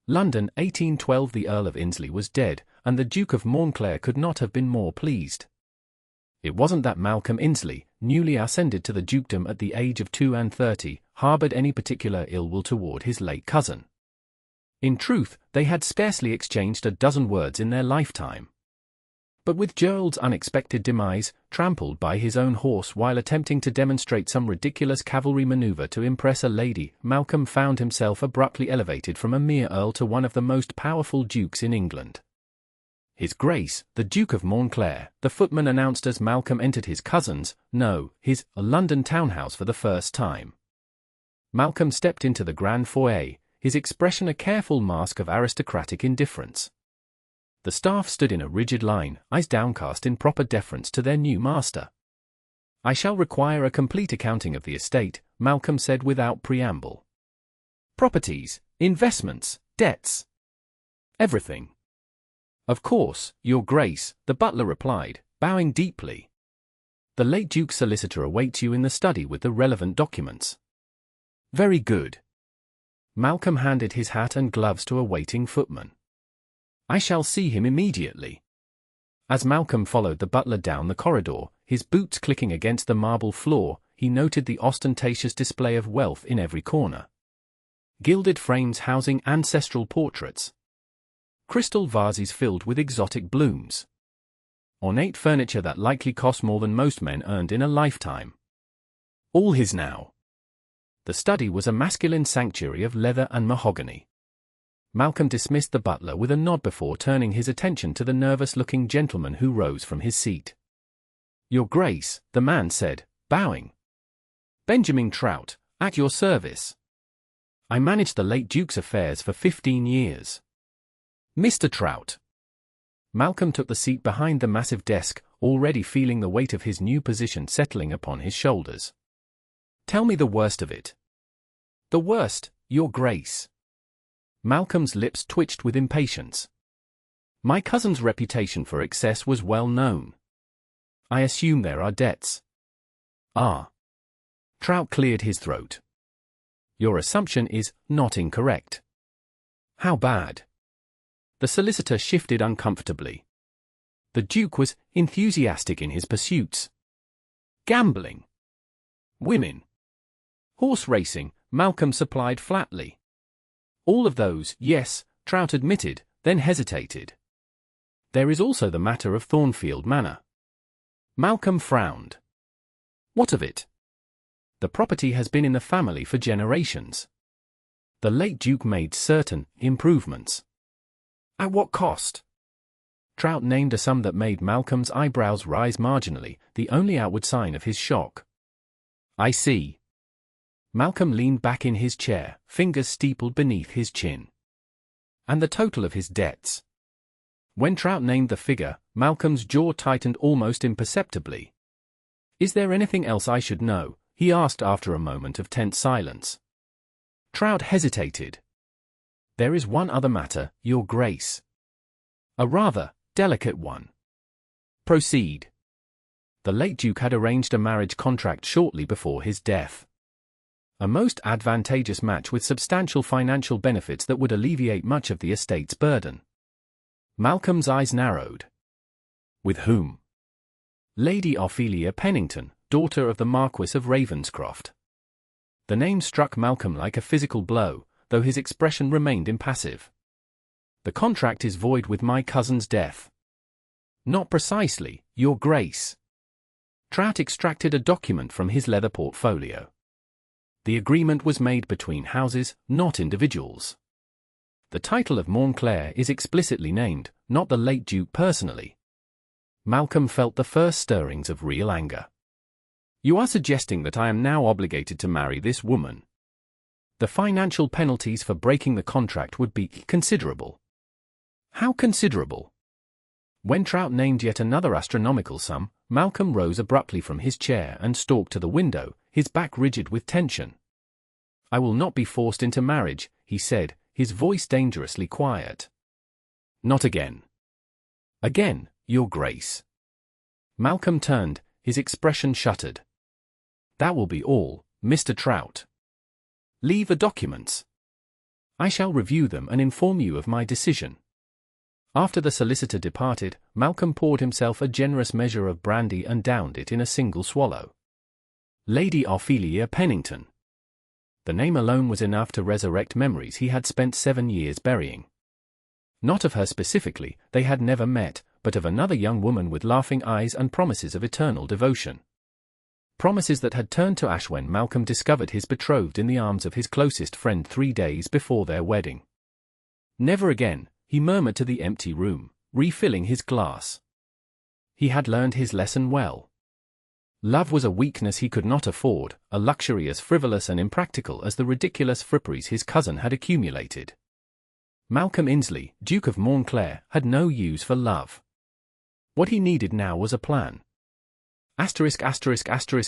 London, 1812. The Earl of Insley was dead, and the Duke of Montclair could not have been more pleased. It wasn't that Malcolm Insley, newly ascended to the dukedom at the age of 32, harboured any particular ill will toward his late cousin. In truth, they had scarcely exchanged a dozen words in their lifetime. But with Gerald's unexpected demise, trampled by his own horse while attempting to demonstrate some ridiculous cavalry manoeuvre to impress a lady, Malcolm found himself abruptly elevated from a mere earl to one of the most powerful dukes in England. His Grace, the Duke of Montclair, the footman announced as Malcolm entered his his London townhouse for the first time. Malcolm stepped into the grand foyer, his expression a careful mask of aristocratic indifference. The staff stood in a rigid line, eyes downcast in proper deference to their new master. "I shall require a complete accounting of the estate," Malcolm said without preamble. "Properties, investments, debts. Everything." "Of course, Your Grace," the butler replied, bowing deeply. "The late Duke's solicitor awaits you in the study with the relevant documents." "Very good." Malcolm handed his hat and gloves to a waiting footman. "I shall see him immediately." As Malcolm followed the butler down the corridor, his boots clicking against the marble floor, he noted the ostentatious display of wealth in every corner. Gilded frames housing ancestral portraits. Crystal vases filled with exotic blooms. Ornate furniture that likely cost more than most men earned in a lifetime. All his now. The study was a masculine sanctuary of leather and mahogany. Malcolm dismissed the butler with a nod before turning his attention to the nervous-looking gentleman who rose from his seat. "Your Grace," the man said, bowing. "Benjamin Trout, at your service. I managed the late Duke's affairs for 15 years. Mr. Trout." Malcolm took the seat behind the massive desk, already feeling the weight of his new position settling upon his shoulders. "Tell me the worst of it." "The worst, Your Grace." Malcolm's lips twitched with impatience. "My cousin's reputation for excess was well known. I assume there are debts." "Ah." Trout cleared his throat. "Your assumption is not incorrect." "How bad?" The solicitor shifted uncomfortably. The Duke was enthusiastic in his pursuits. Gambling. Women. Horse racing, Malcolm supplied flatly. "All of those, yes," Trout admitted, then hesitated. "There is also the matter of Thornfield Manor." Malcolm frowned. "What of it?" "The property has been in the family for generations. The late Duke made certain improvements." "At what cost?" Trout named a sum that made Malcolm's eyebrows rise marginally, the only outward sign of his shock. "I see." Malcolm leaned back in his chair, fingers steepled beneath his chin. "And the total of his debts?" When Trout named the figure, Malcolm's jaw tightened almost imperceptibly. "Is there anything else I should know?" he asked after a moment of tense silence. Trout hesitated. "There is one other matter, Your Grace. A rather delicate one." "Proceed." The late Duke had arranged a marriage contract shortly before his death. A most advantageous match with substantial financial benefits that would alleviate much of the estate's burden. Malcolm's eyes narrowed. "With whom?" "Lady Ophelia Pennington, daughter of the Marquis of Ravenscroft." The name struck Malcolm like a physical blow, though his expression remained impassive. "The contract is void with my cousin's death." "Not precisely, Your Grace." Trout extracted a document from his leather portfolio. "The agreement was made between houses, not individuals. The title of Montclair is explicitly named, not the late Duke personally." Malcolm felt the first stirrings of real anger. "You are suggesting that I am now obligated to marry this woman. The financial penalties for breaking the contract would be considerable." "How considerable?" When Trout named yet another astronomical sum, Malcolm rose abruptly from his chair and stalked to the window, his back rigid with tension. "I will not be forced into marriage," he said, his voice dangerously quiet. "Not again." "Again, Your Grace." Malcolm turned, his expression shuttered. "That will be all, Mr. Trout." "Leave the documents." I shall review them and inform you of my decision." After the solicitor departed, Malcolm poured himself a generous measure of brandy and downed it in a single swallow. Lady Ophelia Pennington. The name alone was enough to resurrect memories he had spent 7 years burying. Not of her specifically, they had never met, but of another young woman with laughing eyes and promises of eternal devotion. Promises that had turned to ash when Malcolm discovered his betrothed in the arms of his closest friend 3 days before their wedding. "Never again," he murmured to the empty room, refilling his glass. He had learned his lesson well. Love was a weakness he could not afford, a luxury as frivolous and impractical as the ridiculous fripperies his cousin had accumulated. Malcolm Insley, Duke of Montclair, had no use for love. What he needed now was a plan.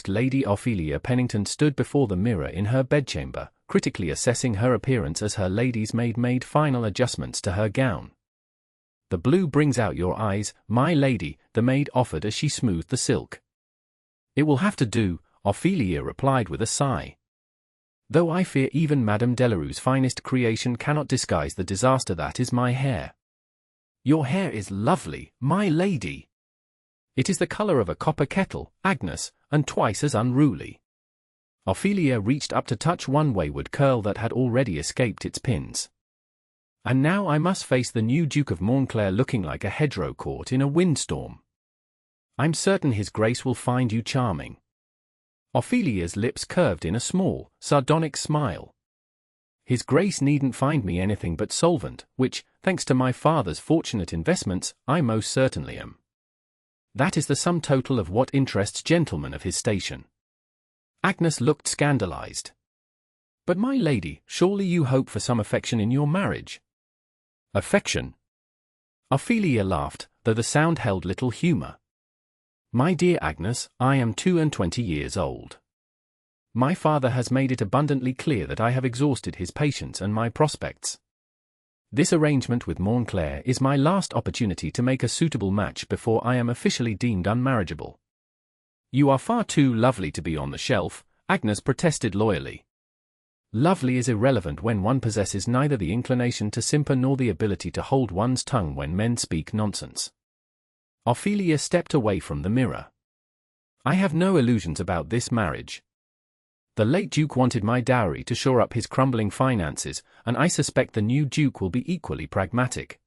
Lady Ophelia Pennington stood before the mirror in her bedchamber, critically assessing her appearance as her lady's maid made final adjustments to her gown. "The blue brings out your eyes, my lady," the maid offered as she smoothed the silk. "It will have to do," Ophelia replied with a sigh. "Though I fear even Madame Delarue's finest creation cannot disguise the disaster that is my hair." "Your hair is lovely, my lady." "It is the color of a copper kettle, Agnes, and twice as unruly." Ophelia reached up to touch one wayward curl that had already escaped its pins. "And now I must face the new Duke of Montclair looking like a hedgerow caught in a windstorm. I'm certain his grace will find you charming." Ophelia's lips curved in a small, sardonic smile. "His grace needn't find me anything but solvent, which, thanks to my father's fortunate investments, I most certainly am. That is the sum total of what interests gentlemen of his station." Agnes looked scandalized. "But my lady, surely you hope for some affection in your marriage?" "Affection?" Ophelia laughed, though the sound held little humor. "My dear Agnes, I am 22 years old. My father has made it abundantly clear that I have exhausted his patience and my prospects. This arrangement with Montclair is my last opportunity to make a suitable match before I am officially deemed unmarriageable." "You are far too lovely to be on the shelf," Agnes protested loyally. "Lovely is irrelevant when one possesses neither the inclination to simper nor the ability to hold one's tongue when men speak nonsense." Ophelia stepped away from the mirror. "I have no illusions about this marriage. The late Duke wanted my dowry to shore up his crumbling finances, and I suspect the new Duke will be equally pragmatic."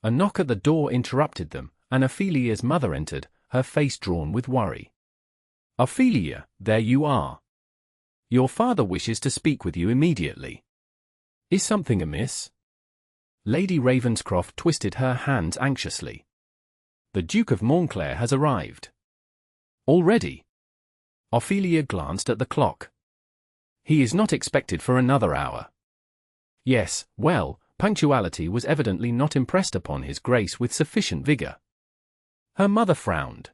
A knock at the door interrupted them, and Ophelia's mother entered, her face drawn with worry. "Ophelia, there you are. Your father wishes to speak with you immediately. Is something amiss?" Lady Ravenscroft twisted her hands anxiously. "The Duke of Montclair has arrived." "Already?" Ophelia glanced at the clock. "He is not expected for another hour." Yes, well, punctuality was evidently not impressed upon his grace with sufficient vigor. Her mother frowned.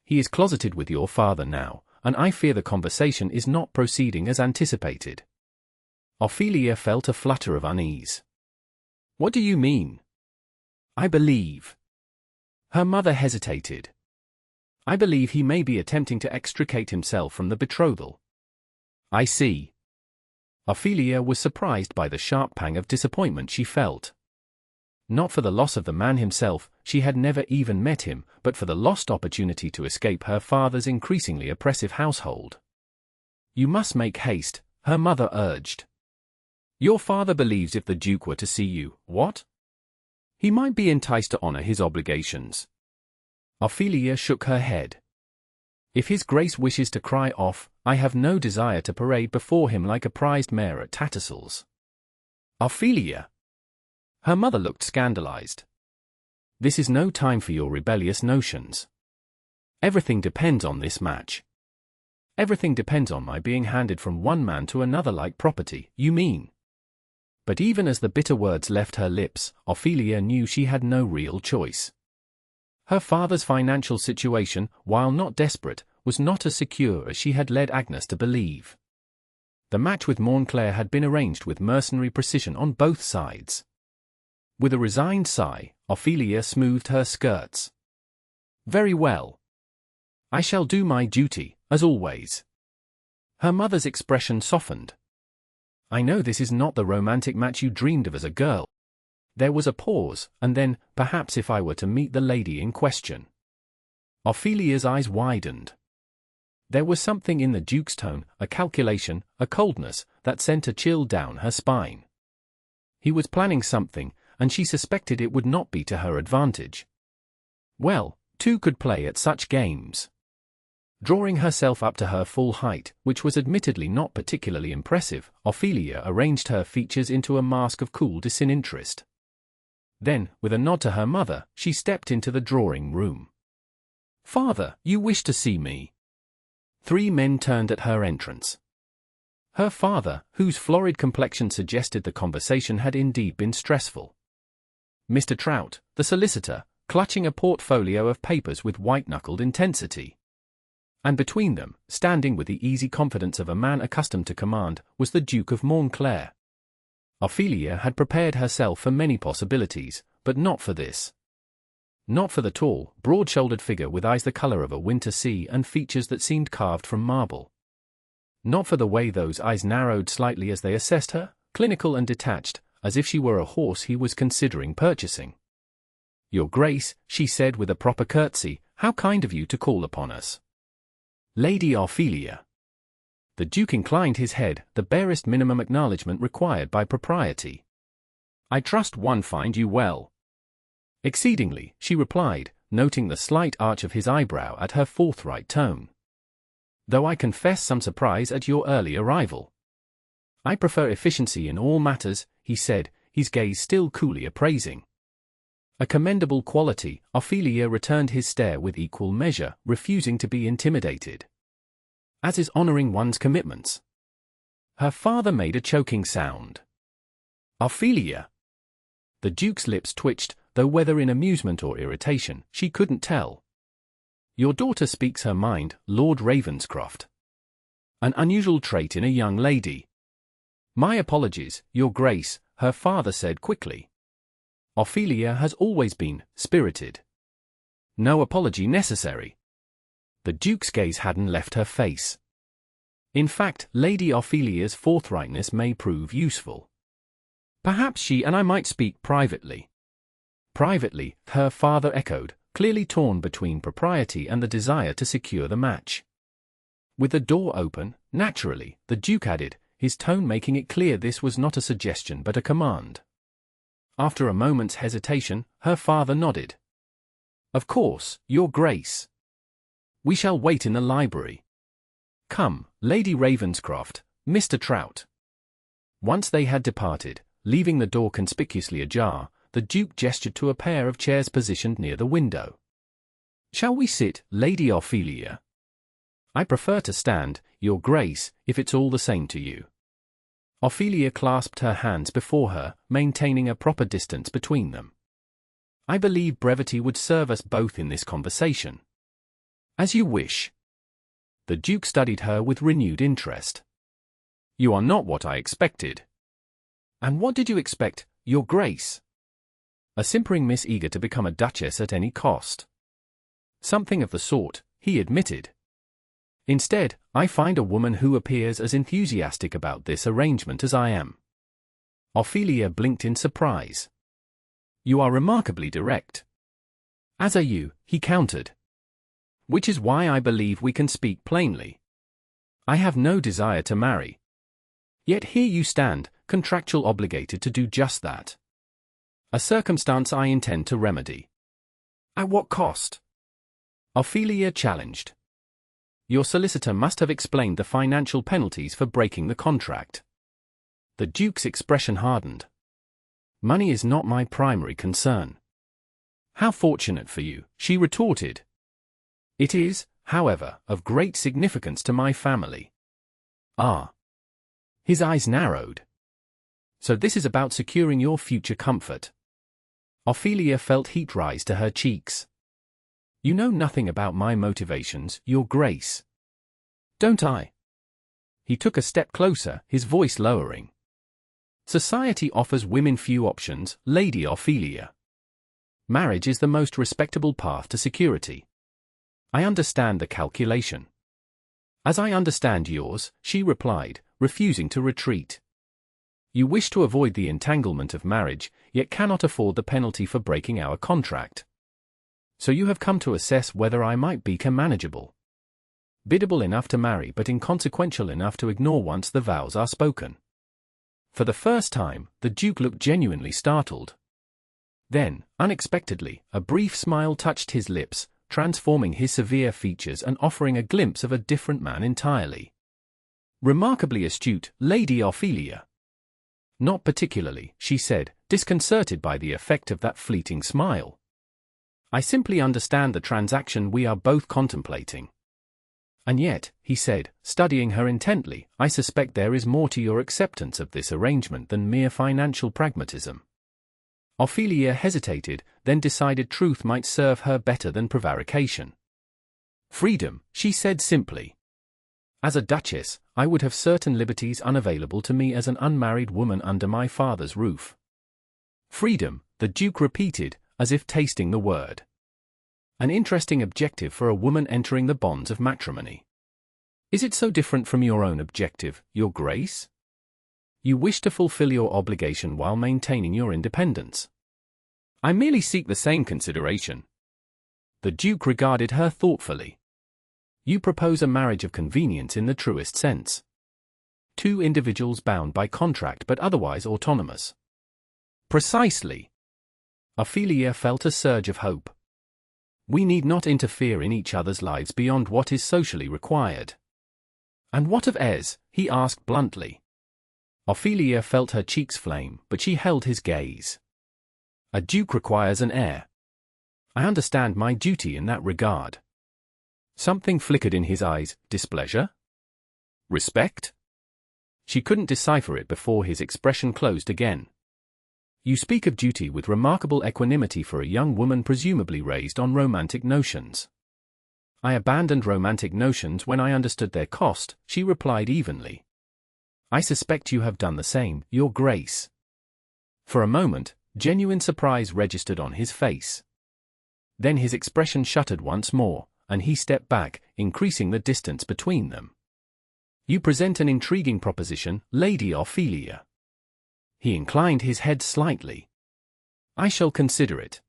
"He is closeted with your father now, and I fear the conversation is not proceeding as anticipated." Ophelia felt a flutter of unease. "What do you mean?" "I believe." Her mother hesitated. "I believe he may be attempting to extricate himself from the betrothal." "I see." Ophelia was surprised by the sharp pang of disappointment she felt. Not for the loss of the man himself, she had never even met him, but for the lost opportunity to escape her father's increasingly oppressive household. "You must make haste," her mother urged. "Your father believes if the Duke were to see you, what? He might be enticed to honor his obligations." Ophelia shook her head. "If his grace wishes to cry off, I have no desire to parade before him like a prized mare at Tattersall's." "Ophelia!" Her mother looked scandalized. "This is no time for your rebellious notions. Everything depends on this match." "Everything depends on my being handed from one man to another like property, you mean?" But even as the bitter words left her lips, Ophelia knew she had no real choice. Her father's financial situation, while not desperate, was not as secure as she had led Agnes to believe. The match with Montclair had been arranged with mercenary precision on both sides. With a resigned sigh, Ophelia smoothed her skirts. "Very well. I shall do my duty, as always." Her mother's expression softened. I know this is not the romantic match you dreamed of as a girl. There was a pause, and then, perhaps if I were to meet the lady in question. Ophelia's eyes widened. There was something in the Duke's tone, a calculation, a coldness, that sent a chill down her spine. He was planning something, and she suspected it would not be to her advantage. Well, two could play at such games. Drawing herself up to her full height, which was admittedly not particularly impressive, Ophelia arranged her features into a mask of cool disinterest. Then, with a nod to her mother, she stepped into the drawing-room. "Father, you wish to see me?" 3 men turned at her entrance. Her father, whose florid complexion suggested the conversation had indeed been stressful. Mr. Trout, the solicitor, clutching a portfolio of papers with white-knuckled intensity. And between them, standing with the easy confidence of a man accustomed to command, was the Duke of Montclair. Ophelia had prepared herself for many possibilities, but not for this. Not for the tall, broad-shouldered figure with eyes the color of a winter sea and features that seemed carved from marble. Not for the way those eyes narrowed slightly as they assessed her, clinical and detached, as if she were a horse he was considering purchasing. "Your Grace," she said with a proper curtsy, "how kind of you to call upon us." "Lady Ophelia." The Duke inclined his head, the barest minimum acknowledgement required by propriety. "I trust one find you well." "Exceedingly," she replied, noting the slight arch of his eyebrow at her forthright tone. "Though I confess some surprise at your early arrival." "I prefer efficiency in all matters," he said, his gaze still coolly appraising. A commendable quality, Ophelia returned his stare with equal measure, refusing to be intimidated. "As is honoring one's commitments." Her father made a choking sound. "Ophelia!" The Duke's lips twitched, though whether in amusement or irritation, she couldn't tell. "Your daughter speaks her mind, Lord Ravenscroft. An unusual trait in a young lady." "My apologies, Your Grace," her father said quickly. "Ophelia has always been spirited." "No apology necessary." The Duke's gaze hadn't left her face. "In fact, Lady Ophelia's forthrightness may prove useful. Perhaps she and I might speak privately." "Privately," her father echoed, clearly torn between propriety and the desire to secure the match. With the door open, naturally, the Duke added, his tone making it clear this was not a suggestion but a command. After a moment's hesitation, her father nodded. "Of course, Your Grace. We shall wait in the library. Come, Lady Ravenscroft, Mr. Trout." Once they had departed, leaving the door conspicuously ajar, the Duke gestured to a pair of chairs positioned near the window. "Shall we sit, Lady Ophelia?" "I prefer to stand, Your Grace, if it's all the same to you." Ophelia clasped her hands before her, maintaining a proper distance between them. "I believe brevity would serve us both in this conversation." "As you wish." The Duke studied her with renewed interest. "You are not what I expected." "And what did you expect, Your Grace?" A simpering miss eager to become a duchess at any cost. "Something of the sort," he admitted. "Instead, I find a woman who appears as enthusiastic about this arrangement as I am." Ophelia blinked in surprise. "You are remarkably direct." "As are you," he countered. "Which is why I believe we can speak plainly. I have no desire to marry. Yet here you stand, contractual obligated to do just that. A circumstance I intend to remedy." "At what cost?" Ophelia challenged. "Your solicitor must have explained the financial penalties for breaking the contract." The Duke's expression hardened. "Money is not my primary concern." "How fortunate for you," she retorted. "It is, however, of great significance to my family." "Ah." His eyes narrowed. "So this is about securing your future comfort." Ophelia felt heat rise to her cheeks. "You know nothing about my motivations, Your Grace." "Don't I?" He took a step closer, his voice lowering. "Society offers women few options, Lady Ophelia. Marriage is the most respectable path to security. I understand the calculation." "As I understand yours," she replied, refusing to retreat. You wish to avoid the entanglement of marriage, yet cannot afford the penalty for breaking our contract. So you have come to assess whether I might be manageable. Biddable enough to marry but inconsequential enough to ignore once the vows are spoken. For the first time, the Duke looked genuinely startled. Then, unexpectedly, a brief smile touched his lips, transforming his severe features and offering a glimpse of a different man entirely. Remarkably astute, Lady Ophelia. Not particularly, she said, disconcerted by the effect of that fleeting smile. I simply understand the transaction we are both contemplating. And yet, he said, studying her intently, I suspect there is more to your acceptance of this arrangement than mere financial pragmatism. Ophelia hesitated, then decided truth might serve her better than prevarication. Freedom, she said simply. As a duchess, I would have certain liberties unavailable to me as an unmarried woman under my father's roof. Freedom, the Duke repeated, as if tasting the word. An interesting objective for a woman entering the bonds of matrimony. Is it so different from your own objective, Your Grace? You wish to fulfill your obligation while maintaining your independence. I merely seek the same consideration. The Duke regarded her thoughtfully. You propose a marriage of convenience in the truest sense. Two individuals bound by contract but otherwise autonomous. Precisely. Ophelia felt a surge of hope. We need not interfere in each other's lives beyond what is socially required. And what of heirs? He asked bluntly. Ophelia felt her cheeks flame, but she held his gaze. A duke requires an heir. I understand my duty in that regard. Something flickered in his eyes. Displeasure? Respect? She couldn't decipher it before his expression closed again. You speak of duty with remarkable equanimity for a young woman presumably raised on romantic notions. I abandoned romantic notions when I understood their cost, she replied evenly. I suspect you have done the same, Your Grace. For a moment, genuine surprise registered on his face. Then his expression shuttered once more, and he stepped back, increasing the distance between them. You present an intriguing proposition, Lady Ophelia. He inclined his head slightly. I shall consider it.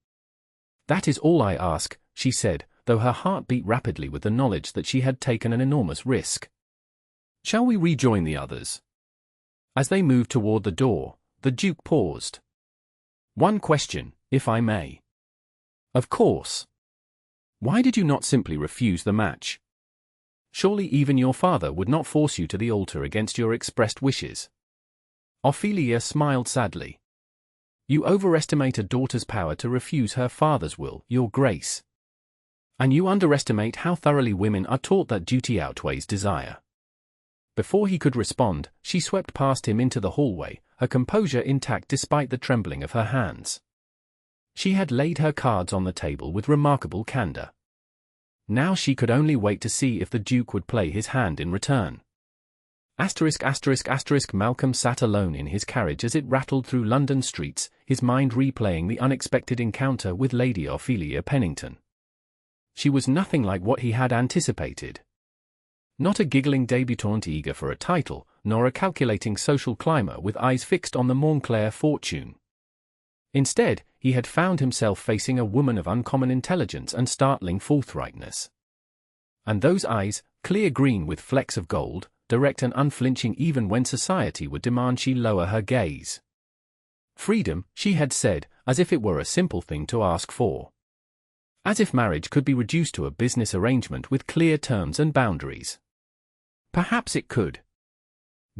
That is all I ask, she said, though her heart beat rapidly with the knowledge that she had taken an enormous risk. Shall we rejoin the others? As they moved toward the door, the Duke paused. One question, if I may. Of course. Why did you not simply refuse the match? Surely even your father would not force you to the altar against your expressed wishes. Ophelia smiled sadly. You overestimate a daughter's power to refuse her father's will, Your Grace. And you underestimate how thoroughly women are taught that duty outweighs desire. Before he could respond, she swept past him into the hallway, her composure intact despite the trembling of her hands. She had laid her cards on the table with remarkable candor. Now she could only wait to see if the Duke would play his hand in return. Malcolm sat alone in his carriage as it rattled through London streets, his mind replaying the unexpected encounter with Lady Ophelia Pennington. She was nothing like what he had anticipated. Not a giggling débutante eager for a title, nor a calculating social climber with eyes fixed on the Montclair fortune. Instead, he had found himself facing a woman of uncommon intelligence and startling forthrightness. And those eyes, clear green with flecks of gold, direct and unflinching even when society would demand she lower her gaze. Freedom, she had said, as if it were a simple thing to ask for. As if marriage could be reduced to a business arrangement with clear terms and boundaries. Perhaps it could.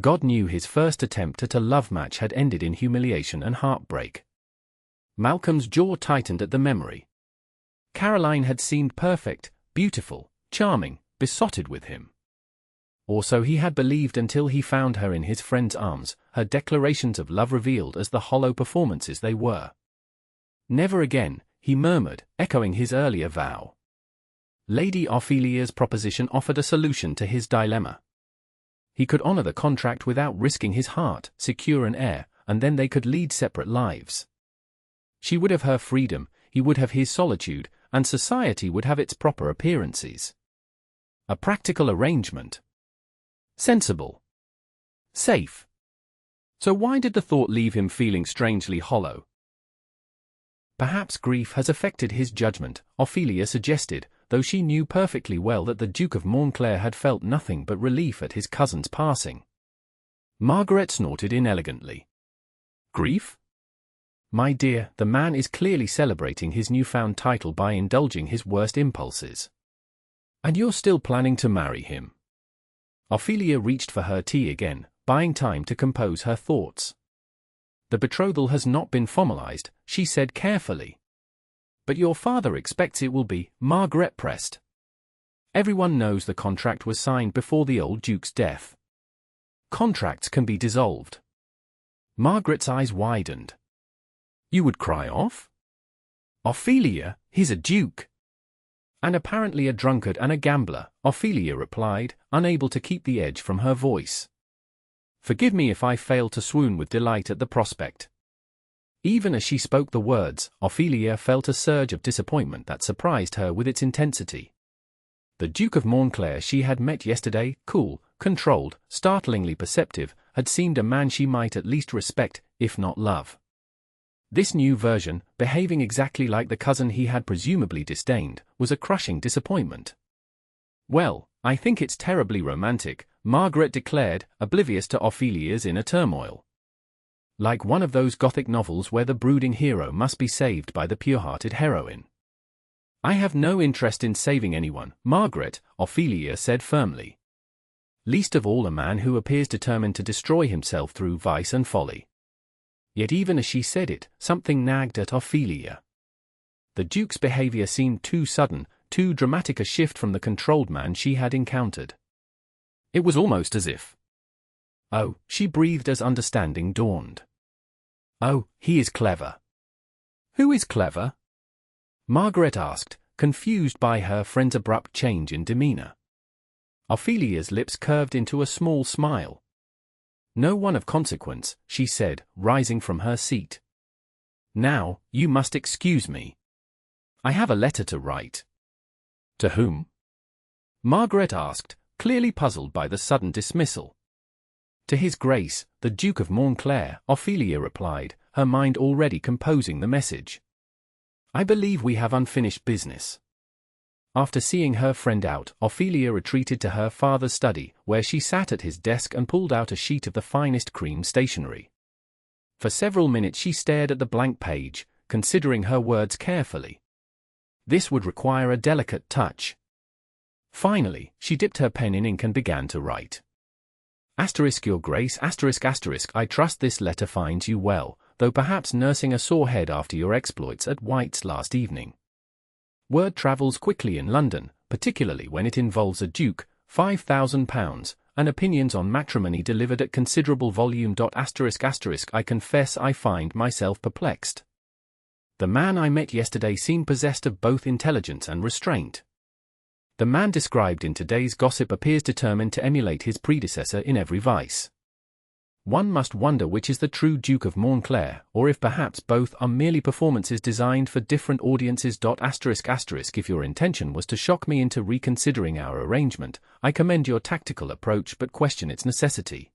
God knew his first attempt at a love match had ended in humiliation and heartbreak. Malcolm's jaw tightened at the memory. Caroline had seemed perfect, beautiful, charming, besotted with him. Or so he had believed until he found her in his friend's arms, her declarations of love revealed as the hollow performances they were. Never again, he murmured, echoing his earlier vow. Lady Ophelia's proposition offered a solution to his dilemma. He could honor the contract without risking his heart, secure an heir, and then they could lead separate lives. She would have her freedom, he would have his solitude, and society would have its proper appearances. A practical arrangement. Sensible. Safe. So why did the thought leave him feeling strangely hollow? Perhaps grief has affected his judgment, Ophelia suggested, though she knew perfectly well that the Duke of Montclair had felt nothing but relief at his cousin's passing. Margaret snorted inelegantly. Grief? My dear, the man is clearly celebrating his newfound title by indulging his worst impulses. And you're still planning to marry him. Ophelia reached for her tea again, buying time to compose her thoughts. The betrothal has not been formalized, she said carefully. But your father expects it will be, Margaret pressed. Everyone knows the contract was signed before the old Duke's death. Contracts can be dissolved. Margaret's eyes widened. You would cry off? Ophelia, he's a duke. And apparently a drunkard and a gambler, Ophelia replied, unable to keep the edge from her voice. Forgive me if I fail to swoon with delight at the prospect. Even as she spoke the words, Ophelia felt a surge of disappointment that surprised her with its intensity. The Duke of Montclair she had met yesterday, cool, controlled, startlingly perceptive, had seemed a man she might at least respect, if not love. This new version, behaving exactly like the cousin he had presumably disdained, was a crushing disappointment. Well, I think it's terribly romantic, Margaret declared, oblivious to Ophelia's inner turmoil. Like one of those Gothic novels where the brooding hero must be saved by the pure-hearted heroine. I have no interest in saving anyone, Margaret, Ophelia said firmly. Least of all a man who appears determined to destroy himself through vice and folly. Yet even as she said it, something nagged at Ophelia. The Duke's behavior seemed too sudden, too dramatic a shift from the controlled man she had encountered. It was almost as if. Oh, she breathed as understanding dawned. Oh, he is clever. Who is clever? Margaret asked, confused by her friend's abrupt change in demeanor. Ophelia's lips curved into a small smile. No one of consequence, she said, rising from her seat. Now, you must excuse me. I have a letter to write. To whom? Margaret asked, clearly puzzled by the sudden dismissal. To His Grace, the Duke of Montclair, Ophelia replied, her mind already composing the message. I believe we have unfinished business. After seeing her friend out, Ophelia retreated to her father's study, where she sat at his desk and pulled out a sheet of the finest cream stationery. For several minutes she stared at the blank page, considering her words carefully. This would require a delicate touch. Finally, she dipped her pen in ink and began to write. Your Grace, I trust this letter finds you well, though perhaps nursing a sore head after your exploits at White's last evening. Word travels quickly in London, particularly when it involves a duke, £5,000, and opinions on matrimony delivered at considerable volume. I confess I find myself perplexed. The man I met yesterday seemed possessed of both intelligence and restraint. The man described in today's gossip appears determined to emulate his predecessor in every vice. One must wonder which is the true Duke of Montclair, or if perhaps both are merely performances designed for different audiences. If your intention was to shock me into reconsidering our arrangement, I commend your tactical approach but question its necessity.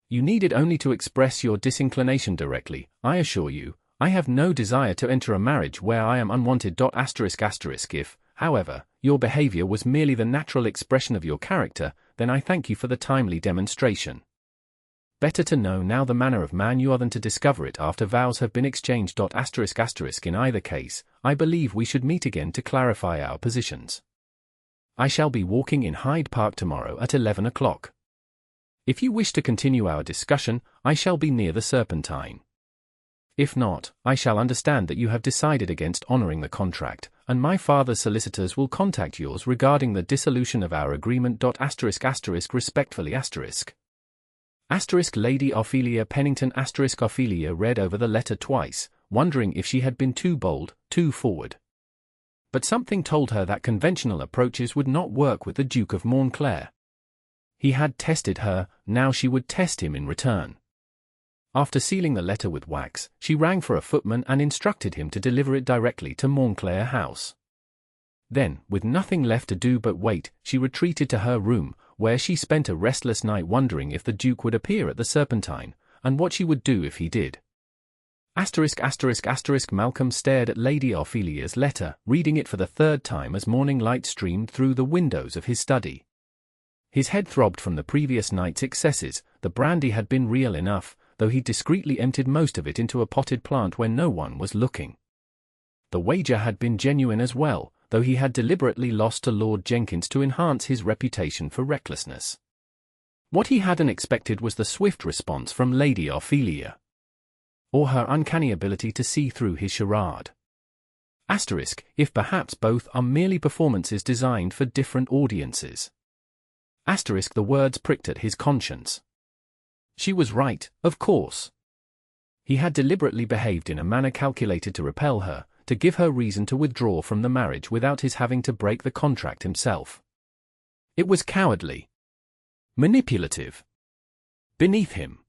You needed only to express your disinclination directly. I assure you, I have no desire to enter a marriage where I am unwanted. If, however, your behavior was merely the natural expression of your character, then I thank you for the timely demonstration. Better to know now the manner of man you are than to discover it after vows have been exchanged. In either case, I believe we should meet again to clarify our positions. I shall be walking in Hyde Park tomorrow at 11 o'clock. If you wish to continue our discussion, I shall be near the Serpentine. If not, I shall understand that you have decided against honoring the contract, and my father's solicitors will contact yours regarding the dissolution of our agreement. Respectfully Lady Ophelia Pennington. Ophelia read over the letter twice, wondering if she had been too bold, too forward. But something told her that conventional approaches would not work with the Duke of Montclair. He had tested her, now she would test him in return. After sealing the letter with wax, she rang for a footman and instructed him to deliver it directly to Montclair House. Then, with nothing left to do but wait, she retreated to her room, where she spent a restless night wondering if the Duke would appear at the Serpentine, and what she would do if he did. Malcolm stared at Lady Ophelia's letter, reading it for the third time as morning light streamed through the windows of his study. His head throbbed from the previous night's excesses. The brandy had been real enough, though he discreetly emptied most of it into a potted plant when no one was looking. The wager had been genuine as well, though he had deliberately lost to Lord Jenkins to enhance his reputation for recklessness. What he hadn't expected was the swift response from Lady Ophelia, or her uncanny ability to see through his charade. If perhaps both are merely performances designed for different audiences. The words pricked at his conscience. She was right, of course. He had deliberately behaved in a manner calculated to repel her, to give her reason to withdraw from the marriage without his having to break the contract himself. It was cowardly, manipulative, beneath him.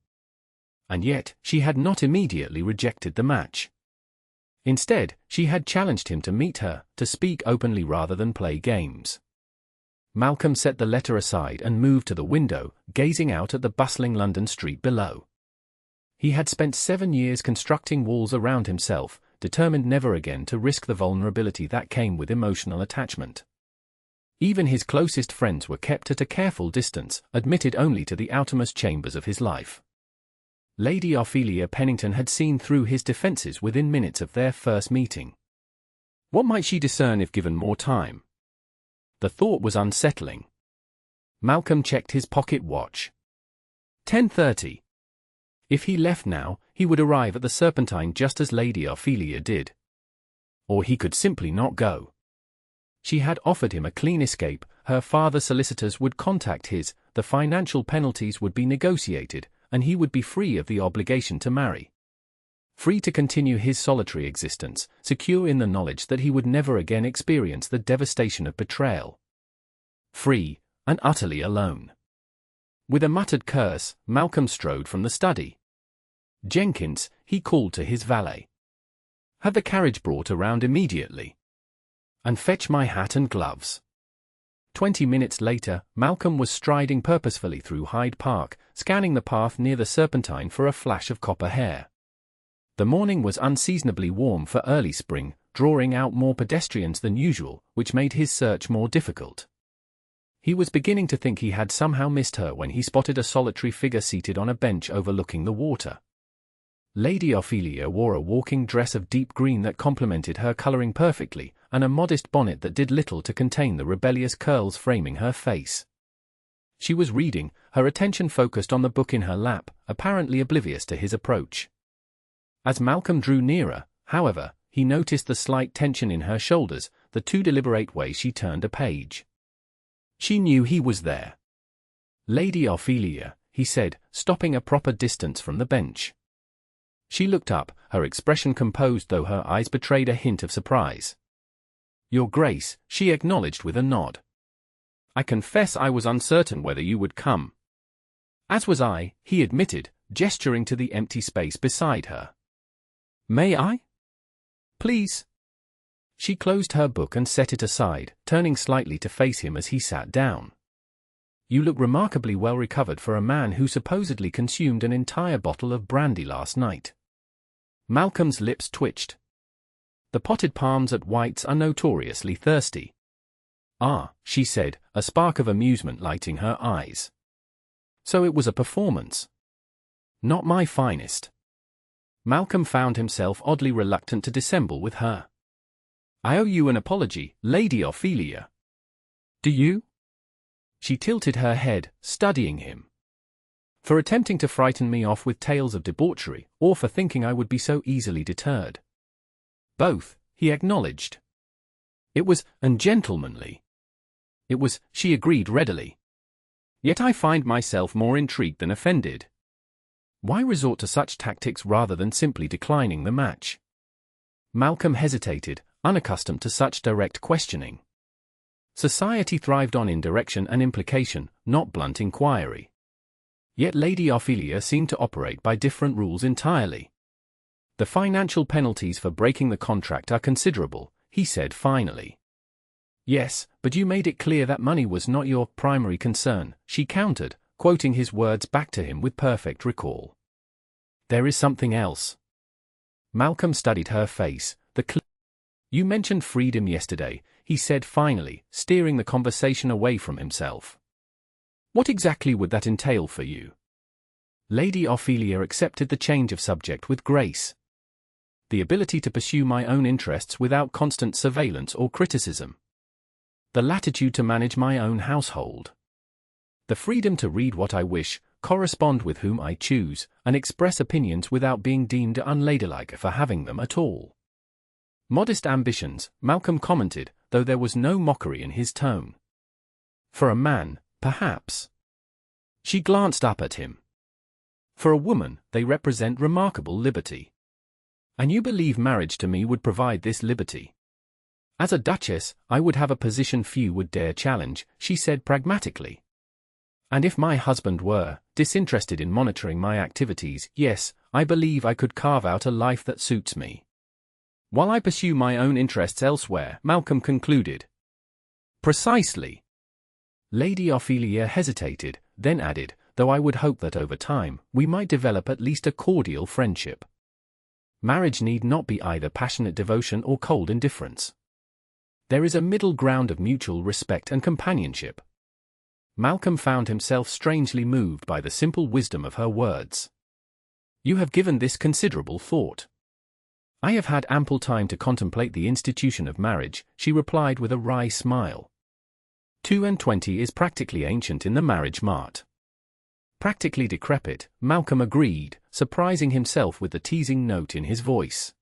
And yet, she had not immediately rejected the match. Instead, she had challenged him to meet her, to speak openly rather than play games. Malcolm set the letter aside and moved to the window, gazing out at the bustling London street below. He had spent 7 years constructing walls around himself, determined never again to risk the vulnerability that came with emotional attachment. Even his closest friends were kept at a careful distance, admitted only to the outermost chambers of his life. Lady Ophelia Pennington had seen through his defences within minutes of their first meeting. What might she discern if given more time? The thought was unsettling. Malcolm checked his pocket watch. 10:30. If he left now, he would arrive at the Serpentine just as Lady Ophelia did. Or he could simply not go. She had offered him a clean escape, her father's solicitors would contact his, the financial penalties would be negotiated, and he would be free of the obligation to marry. Free to continue his solitary existence, secure in the knowledge that he would never again experience the devastation of betrayal. Free, and utterly alone. With a muttered curse, Malcolm strode from the study. Jenkins, he called to his valet. Have the carriage brought around immediately. And fetch my hat and gloves. 20 minutes later, Malcolm was striding purposefully through Hyde Park, scanning the path near the Serpentine for a flash of copper hair. The morning was unseasonably warm for early spring, drawing out more pedestrians than usual, which made his search more difficult. He was beginning to think he had somehow missed her when he spotted a solitary figure seated on a bench overlooking the water. Lady Ophelia wore a walking dress of deep green that complemented her colouring perfectly, and a modest bonnet that did little to contain the rebellious curls framing her face. She was reading, her attention focused on the book in her lap, apparently oblivious to his approach. As Malcolm drew nearer, however, he noticed the slight tension in her shoulders, the too deliberate way she turned a page. She knew he was there. Lady Ophelia, he said, stopping a proper distance from the bench. She looked up, her expression composed though her eyes betrayed a hint of surprise. Your Grace, she acknowledged with a nod. I confess I was uncertain whether you would come. As was I, he admitted, gesturing to the empty space beside her. May I? Please. She closed her book and set it aside, turning slightly to face him as he sat down. You look remarkably well recovered for a man who supposedly consumed an entire bottle of brandy last night. Malcolm's lips twitched. The potted palms at White's are notoriously thirsty. Ah, she said, a spark of amusement lighting her eyes. So it was a performance. Not my finest. Malcolm found himself oddly reluctant to dissemble with her. I owe you an apology, Lady Ophelia. Do you? She tilted her head, studying him. For attempting to frighten me off with tales of debauchery, or for thinking I would be so easily deterred. Both, he acknowledged. It was ungentlemanly. It was, she agreed readily. Yet I find myself more intrigued than offended. Why resort to such tactics rather than simply declining the match? Malcolm hesitated, unaccustomed to such direct questioning. Society thrived on indirection and implication, not blunt inquiry. Yet Lady Ophelia seemed to operate by different rules entirely. The financial penalties for breaking the contract are considerable, he said finally. Yes, but you made it clear that money was not your primary concern, she countered, quoting his words back to him with perfect recall. There is something else. Malcolm studied her face. You mentioned freedom yesterday, he said finally, steering the conversation away from himself. What exactly would that entail for you? Lady Ophelia accepted the change of subject with grace. The ability to pursue my own interests without constant surveillance or criticism. The latitude to manage my own household. The freedom to read what I wish, correspond with whom I choose, and express opinions without being deemed unladylike for having them at all. Modest ambitions, Malcolm commented, though there was no mockery in his tone. For a man, perhaps. She glanced up at him. For a woman, they represent remarkable liberty. And you believe marriage to me would provide this liberty? As a duchess, I would have a position few would dare challenge, she said pragmatically. And if my husband were disinterested in monitoring my activities, yes, I believe I could carve out a life that suits me. While I pursue my own interests elsewhere, Malcolm concluded. Precisely. Lady Ophelia hesitated, then added, though I would hope that over time, we might develop at least a cordial friendship. Marriage need not be either passionate devotion or cold indifference. There is a middle ground of mutual respect and companionship. Malcolm found himself strangely moved by the simple wisdom of her words. You have given this considerable thought. I have had ample time to contemplate the institution of marriage, she replied with a wry smile. 22 is practically ancient in the marriage mart. Practically decrepit, Malcolm agreed, surprising himself with the teasing note in his voice.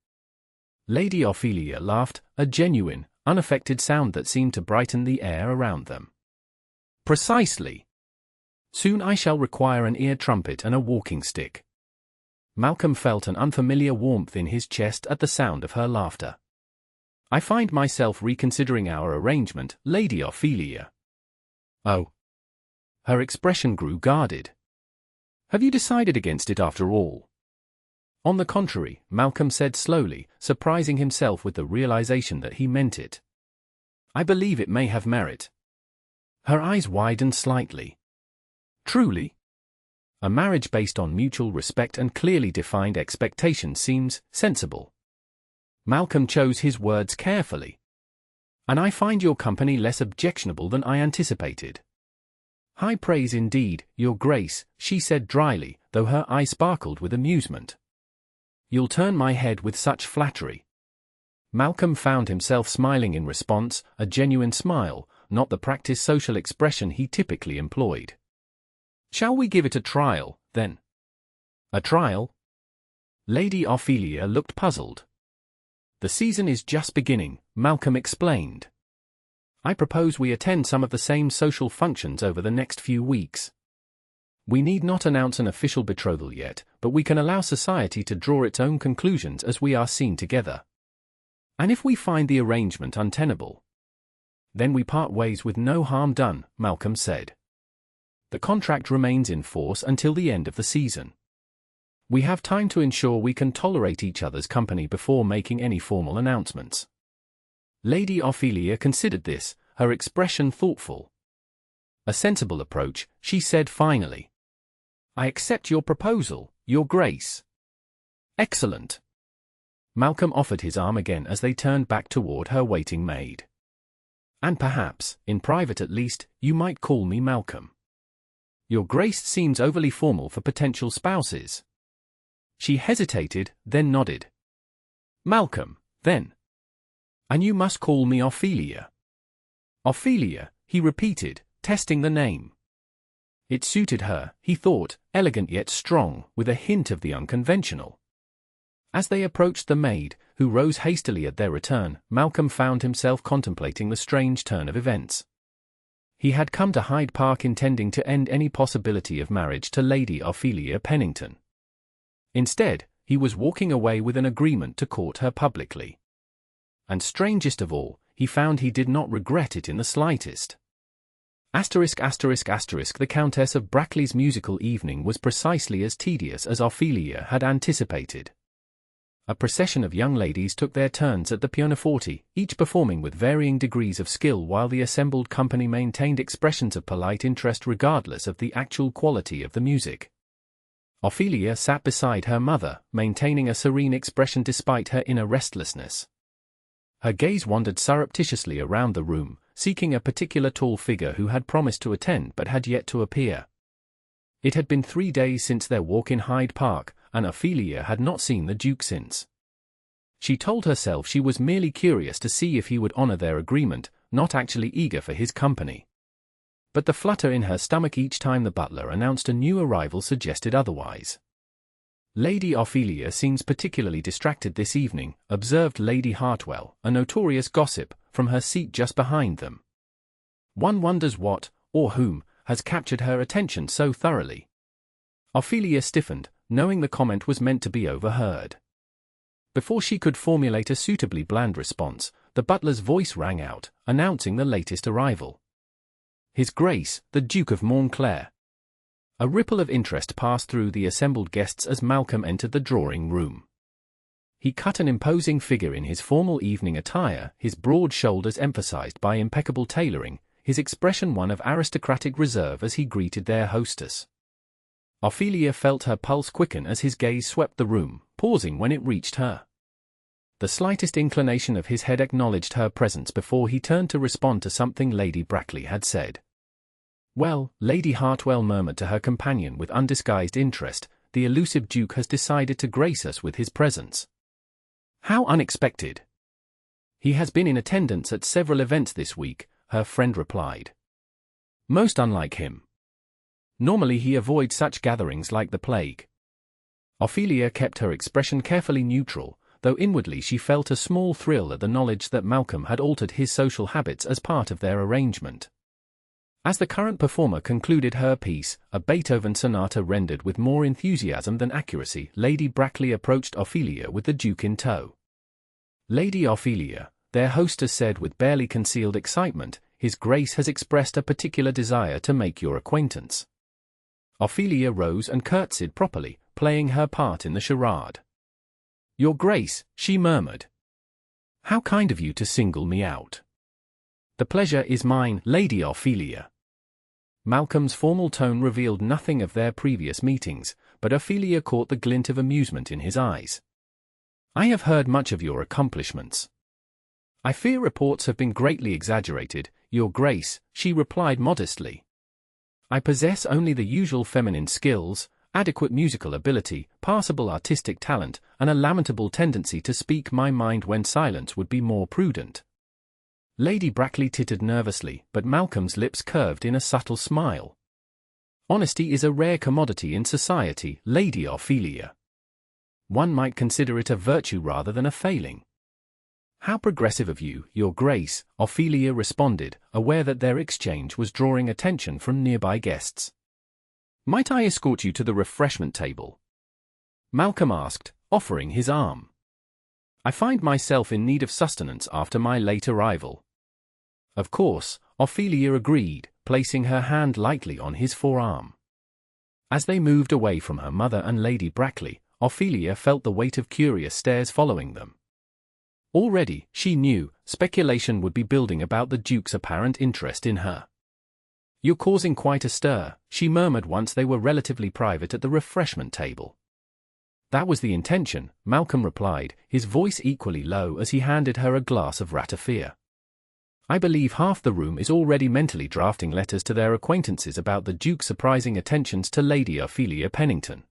Lady Ophelia laughed, a genuine, unaffected sound that seemed to brighten the air around them. Precisely. Soon I shall require an ear trumpet and a walking stick. Malcolm felt an unfamiliar warmth in his chest at the sound of her laughter. I find myself reconsidering our arrangement, Lady Ophelia. Oh. Her expression grew guarded. Have you decided against it after all? On the contrary, Malcolm said slowly, surprising himself with the realization that he meant it. I believe it may have merit. Her eyes widened slightly. Truly? A marriage based on mutual respect and clearly defined expectations seems sensible. Malcolm chose his words carefully. And I find your company less objectionable than I anticipated. High praise indeed, Your Grace, she said dryly, though her eye sparkled with amusement. You'll turn my head with such flattery. Malcolm found himself smiling in response, a genuine smile, not the practiced social expression he typically employed. Shall we give it a trial, then? A trial? Lady Ophelia looked puzzled. The season is just beginning, Malcolm explained. I propose we attend some of the same social functions over the next few weeks. We need not announce an official betrothal yet, but we can allow society to draw its own conclusions as we are seen together. And if we find the arrangement untenable, then we part ways with no harm done, Malcolm said. The contract remains in force until the end of the season. We have time to ensure we can tolerate each other's company before making any formal announcements. Lady Ophelia considered this, her expression thoughtful. A sensible approach, she said finally. I accept your proposal, Your Grace. Excellent. Malcolm offered his arm again as they turned back toward her waiting maid. And perhaps, in private at least, you might call me Malcolm. Your Grace seems overly formal for potential spouses. She hesitated, then nodded. Malcolm, then. And you must call me Ophelia. Ophelia, he repeated, testing the name. It suited her, he thought, elegant yet strong, with a hint of the unconventional. As they approached the maid, who rose hastily at their return, Malcolm found himself contemplating the strange turn of events. He had come to Hyde Park intending to end any possibility of marriage to Lady Ophelia Pennington. Instead, he was walking away with an agreement to court her publicly. And strangest of all, he found he did not regret it in the slightest. The Countess of Brackley's musical evening was precisely as tedious as Ophelia had anticipated. A procession of young ladies took their turns at the pianoforte, each performing with varying degrees of skill while the assembled company maintained expressions of polite interest regardless of the actual quality of the music. Ophelia sat beside her mother, maintaining a serene expression despite her inner restlessness. Her gaze wandered surreptitiously around the room, seeking a particular tall figure who had promised to attend but had yet to appear. It had been 3 days since their walk in Hyde Park, and Ophelia had not seen the Duke since. She told herself she was merely curious to see if he would honor their agreement, not actually eager for his company. But the flutter in her stomach each time the butler announced a new arrival suggested otherwise. "Lady Ophelia seems particularly distracted this evening," observed Lady Hartwell, a notorious gossip, from her seat just behind them. "One wonders what, or whom, has captured her attention so thoroughly." Ophelia stiffened, knowing the comment was meant to be overheard. Before she could formulate a suitably bland response, the butler's voice rang out, announcing the latest arrival. His Grace, the Duke of Montclair. A ripple of interest passed through the assembled guests as Malcolm entered the drawing-room. He cut an imposing figure in his formal evening attire, his broad shoulders emphasized by impeccable tailoring, his expression one of aristocratic reserve as he greeted their hostess. Ophelia felt her pulse quicken as his gaze swept the room, pausing when it reached her. The slightest inclination of his head acknowledged her presence before he turned to respond to something Lady Brackley had said. "Well," Lady Hartwell murmured to her companion with undisguised interest, "the elusive Duke has decided to grace us with his presence." "How unexpected!" "He has been in attendance at several events this week," her friend replied. "Most unlike him. Normally he avoids such gatherings like the plague." Ophelia kept her expression carefully neutral, though inwardly she felt a small thrill at the knowledge that Malcolm had altered his social habits as part of their arrangement. As the current performer concluded her piece, a Beethoven sonata rendered with more enthusiasm than accuracy, Lady Brackley approached Ophelia with the Duke in tow. "Lady Ophelia," their hostess said with barely concealed excitement, "His Grace has expressed a particular desire to make your acquaintance." Ophelia rose and curtsied properly, playing her part in the charade. "Your Grace," she murmured. "How kind of you to single me out." "The pleasure is mine, Lady Ophelia." Malcolm's formal tone revealed nothing of their previous meetings, but Ophelia caught the glint of amusement in his eyes. "I have heard much of your accomplishments. I fear reports have been greatly exaggerated, Your Grace," she replied modestly. "I possess only the usual feminine skills, adequate musical ability, passable artistic talent, and a lamentable tendency to speak my mind when silence would be more prudent." Lady Brackley tittered nervously, but Malcolm's lips curved in a subtle smile. "Honesty is a rare commodity in society, Lady Ophelia. One might consider it a virtue rather than a failing." "How progressive of you, Your Grace," Ophelia responded, aware that their exchange was drawing attention from nearby guests. "Might I escort you to the refreshment table?" Malcolm asked, offering his arm. "I find myself in need of sustenance after my late arrival." "Of course," Ophelia agreed, placing her hand lightly on his forearm. As they moved away from her mother and Lady Brackley, Ophelia felt the weight of curious stares following them. Already, she knew, speculation would be building about the Duke's apparent interest in her. "You're causing quite a stir," she murmured once they were relatively private at the refreshment table. "That was the intention," Malcolm replied, his voice equally low as he handed her a glass of ratafia. "I believe half the room is already mentally drafting letters to their acquaintances about the Duke's surprising attentions to Lady Ophelia Pennington.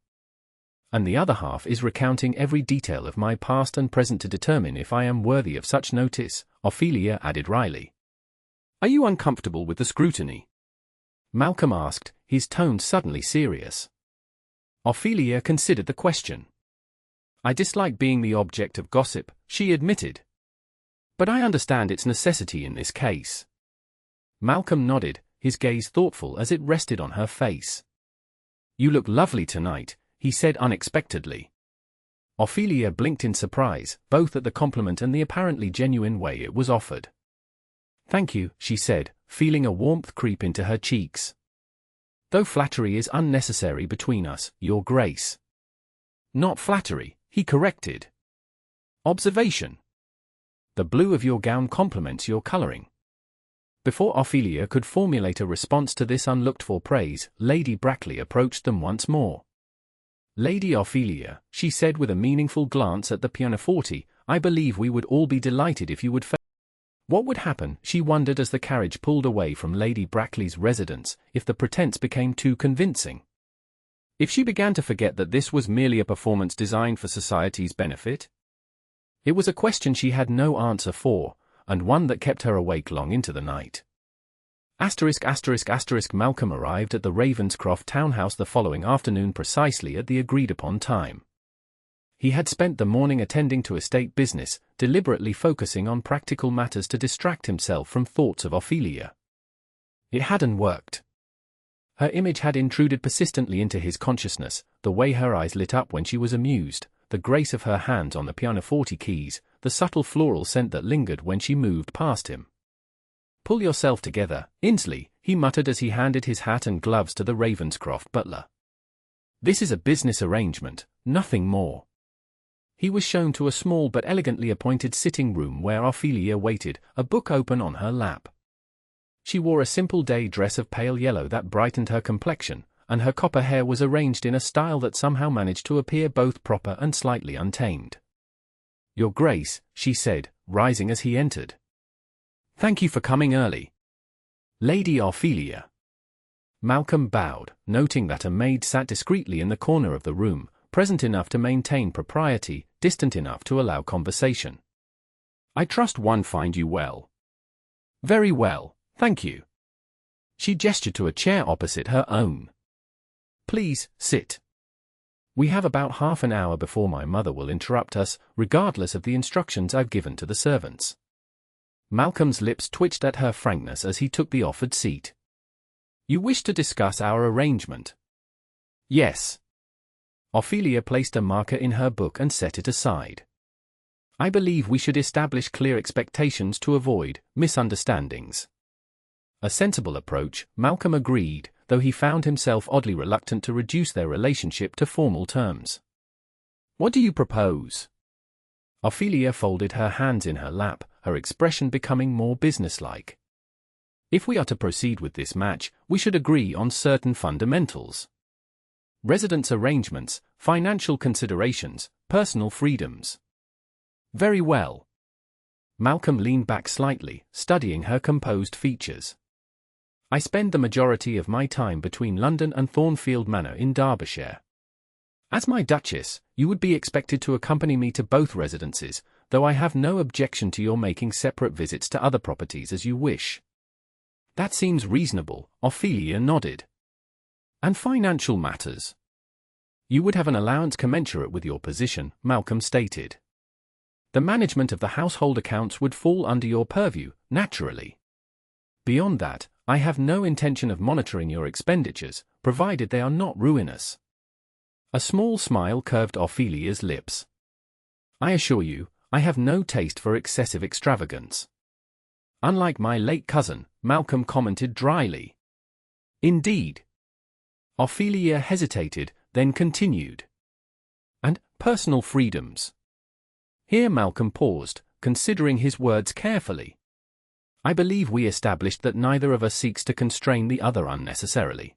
And the other half is recounting every detail of my past and present to determine if I am worthy of such notice," Ophelia added wryly. "Are you uncomfortable with the scrutiny?" Malcolm asked, his tone suddenly serious. Ophelia considered the question. "I dislike being the object of gossip," she admitted. "But I understand its necessity in this case." Malcolm nodded, his gaze thoughtful as it rested on her face. "You look lovely tonight," he said unexpectedly. Ophelia blinked in surprise, both at the compliment and the apparently genuine way it was offered. "Thank you," she said, feeling a warmth creep into her cheeks. "Though flattery is unnecessary between us, Your Grace." "Not flattery," he corrected. "Observation. The blue of your gown complements your coloring." Before Ophelia could formulate a response to this unlooked-for praise, Lady Brackley approached them once more. Lady Ophelia, she said with a meaningful glance at the pianoforte, I believe we would all be delighted if you would What would happen, she wondered as the carriage pulled away from Lady Brackley's residence, if the pretense became too convincing? If she began to forget that this was merely a performance designed for society's benefit? It was a question she had no answer for, and one that kept her awake long into the night. Malcolm arrived at the Ravenscroft townhouse the following afternoon precisely at the agreed-upon time. He had spent the morning attending to estate business, deliberately focusing on practical matters to distract himself from thoughts of Ophelia. It hadn't worked. Her image had intruded persistently into his consciousness, the way her eyes lit up when she was amused, the grace of her hands on the pianoforte keys, the subtle floral scent that lingered when she moved past him. Pull yourself together, Insley, he muttered as he handed his hat and gloves to the Ravenscroft butler. This is a business arrangement, nothing more. He was shown to a small but elegantly appointed sitting room where Ophelia waited, a book open on her lap. She wore a simple day dress of pale yellow that brightened her complexion, and her copper hair was arranged in a style that somehow managed to appear both proper and slightly untamed. Your Grace, she said, rising as he entered. Thank you for coming early. Lady Ophelia. Malcolm bowed, noting that a maid sat discreetly in the corner of the room, present enough to maintain propriety, distant enough to allow conversation. I trust one find you well. Very well, thank you. She gestured to a chair opposite her own. Please, sit. We have about half an hour before my mother will interrupt us, regardless of the instructions I've given to the servants. Malcolm's lips twitched at her frankness as he took the offered seat. You wish to discuss our arrangement? Yes. Ophelia placed a marker in her book and set it aside. I believe we should establish clear expectations to avoid misunderstandings. A sensible approach, Malcolm agreed, though he found himself oddly reluctant to reduce their relationship to formal terms. What do you propose? Ophelia folded her hands in her lap, her expression becoming more businesslike. If we are to proceed with this match, we should agree on certain fundamentals. Residence arrangements, financial considerations, personal freedoms. Very well. Malcolm leaned back slightly, studying her composed features. I spend the majority of my time between London and Thornfield Manor in Derbyshire. As my Duchess, you would be expected to accompany me to both residences, though I have no objection to your making separate visits to other properties as you wish. That seems reasonable, Ophelia nodded. And financial matters? You would have an allowance commensurate with your position, Malcolm stated. The management of the household accounts would fall under your purview, naturally. Beyond that, I have no intention of monitoring your expenditures, provided they are not ruinous. A small smile curved Ophelia's lips. I assure you, I have no taste for excessive extravagance. Unlike my late cousin, Malcolm commented dryly. Indeed. Ophelia hesitated, then continued. And personal freedoms. Here Malcolm paused, considering his words carefully. I believe we established that neither of us seeks to constrain the other unnecessarily.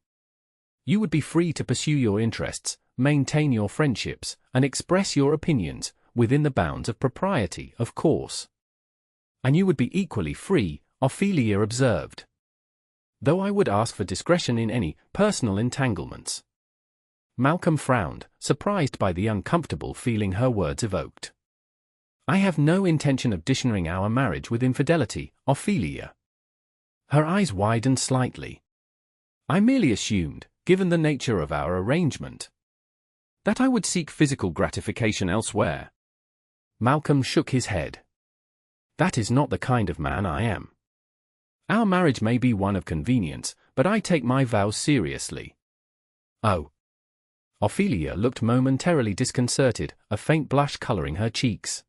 You would be free to pursue your interests, maintain your friendships, and express your opinions, within the bounds of propriety, of course. And you would be equally free, Ophelia observed. Though I would ask for discretion in any personal entanglements. Malcolm frowned, surprised by the uncomfortable feeling her words evoked. I have no intention of dishonouring our marriage with infidelity, Ophelia. Her eyes widened slightly. I merely assumed, given the nature of our arrangement, that I would seek physical gratification elsewhere. Malcolm shook his head. That is not the kind of man I am. Our marriage may be one of convenience, but I take my vows seriously. Oh. Ophelia looked momentarily disconcerted, a faint blush colouring her cheeks.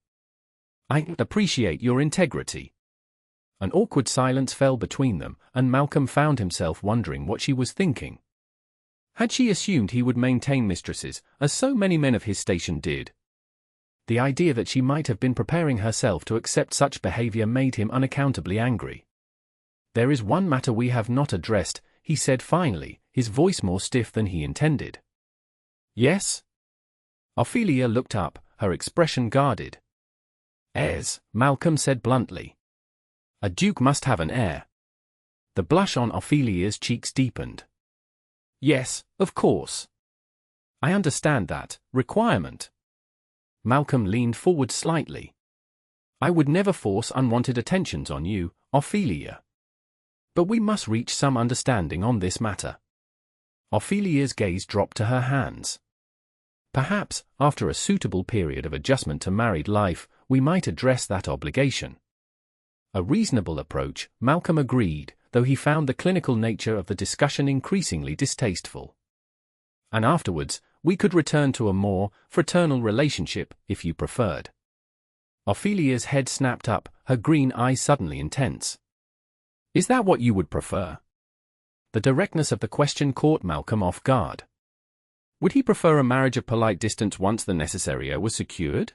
I appreciate your integrity. An awkward silence fell between them, and Malcolm found himself wondering what she was thinking. Had she assumed he would maintain mistresses, as so many men of his station did? The idea that she might have been preparing herself to accept such behaviour made him unaccountably angry. There is one matter we have not addressed, he said finally, his voice more stiff than he intended. Yes? Ophelia looked up, her expression guarded. Heirs, Malcolm said bluntly. A duke must have an heir. The blush on Ophelia's cheeks deepened. Yes, of course. I understand that requirement. Malcolm leaned forward slightly. I would never force unwanted attentions on you, Ophelia. But we must reach some understanding on this matter. Ophelia's gaze dropped to her hands. Perhaps, after a suitable period of adjustment to married life, we might address that obligation. A reasonable approach, Malcolm agreed, though he found the clinical nature of the discussion increasingly distasteful. And afterwards, we could return to a more fraternal relationship, if you preferred. Ophelia's head snapped up, her green eyes suddenly intense. Is that what you would prefer? The directness of the question caught Malcolm off guard. Would he prefer a marriage of polite distance once the necessary heir was secured?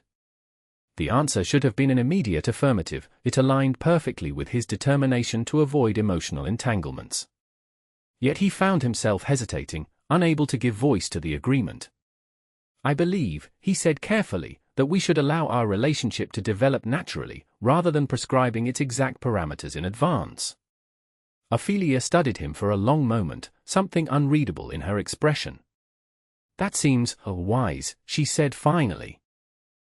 The answer should have been an immediate affirmative. It aligned perfectly with his determination to avoid emotional entanglements. Yet he found himself hesitating, unable to give voice to the agreement. I believe, he said carefully, that we should allow our relationship to develop naturally, rather than prescribing its exact parameters in advance. Ophelia studied him for a long moment, something unreadable in her expression. That seems wise, she said finally.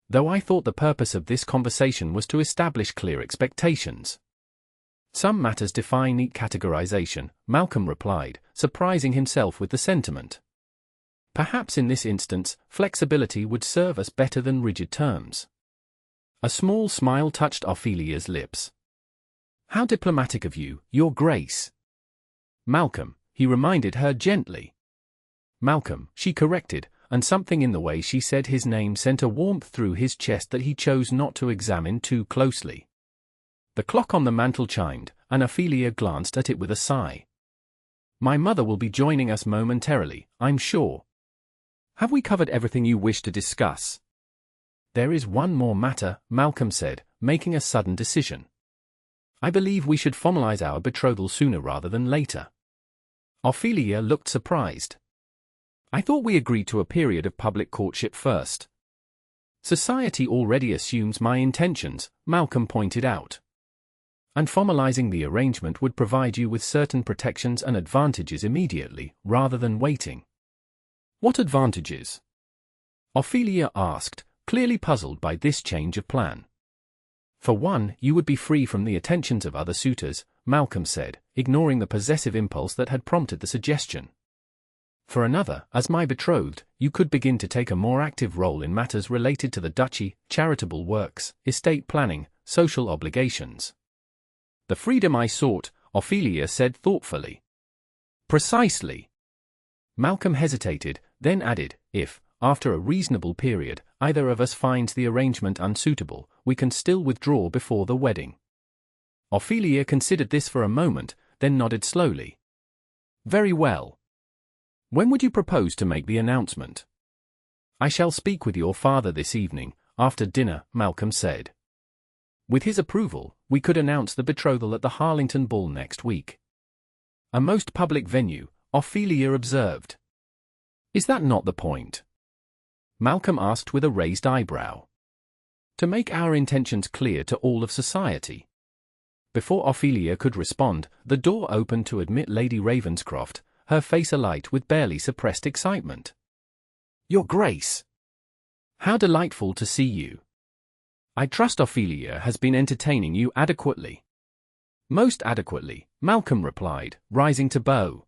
Though I thought the purpose of this conversation was to establish clear expectations. Some matters defy neat categorization, Malcolm replied, surprising himself with the sentiment. Perhaps in this instance, flexibility would serve us better than rigid terms. A small smile touched Ophelia's lips. How diplomatic of you, Your Grace. Malcolm, he reminded her gently. Malcolm, she corrected, and something in the way she said his name sent a warmth through his chest that he chose not to examine too closely. The clock on the mantel chimed, and Ophelia glanced at it with a sigh. My mother will be joining us momentarily, I'm sure. Have we covered everything you wish to discuss? There is one more matter, Malcolm said, making a sudden decision. I believe we should formalize our betrothal sooner rather than later. Ophelia looked surprised. I thought we agreed to a period of public courtship first. Society already assumes my intentions, Malcolm pointed out. And formalizing the arrangement would provide you with certain protections and advantages immediately, rather than waiting. What advantages? Ophelia asked, clearly puzzled by this change of plan. For one, you would be free from the attentions of other suitors, Malcolm said, ignoring the possessive impulse that had prompted the suggestion. For another, as my betrothed, you could begin to take a more active role in matters related to the duchy, charitable works, estate planning, social obligations. The freedom I sought, Ophelia said thoughtfully. Precisely. Malcolm hesitated, then added, if, after a reasonable period, either of us finds the arrangement unsuitable, we can still withdraw before the wedding. Ophelia considered this for a moment, then nodded slowly. Very well. When would you propose to make the announcement? I shall speak with your father this evening, after dinner, Malcolm said. With his approval, we could announce the betrothal at the Harlington Ball next week. A most public venue, Ophelia observed. Is that not the point? Malcolm asked with a raised eyebrow. To make our intentions clear to all of society. Before Ophelia could respond, the door opened to admit Lady Ravenscroft, her face alight with barely suppressed excitement. Your Grace! How delightful to see you. I trust Ophelia has been entertaining you adequately. Most adequately, Malcolm replied, rising to bow.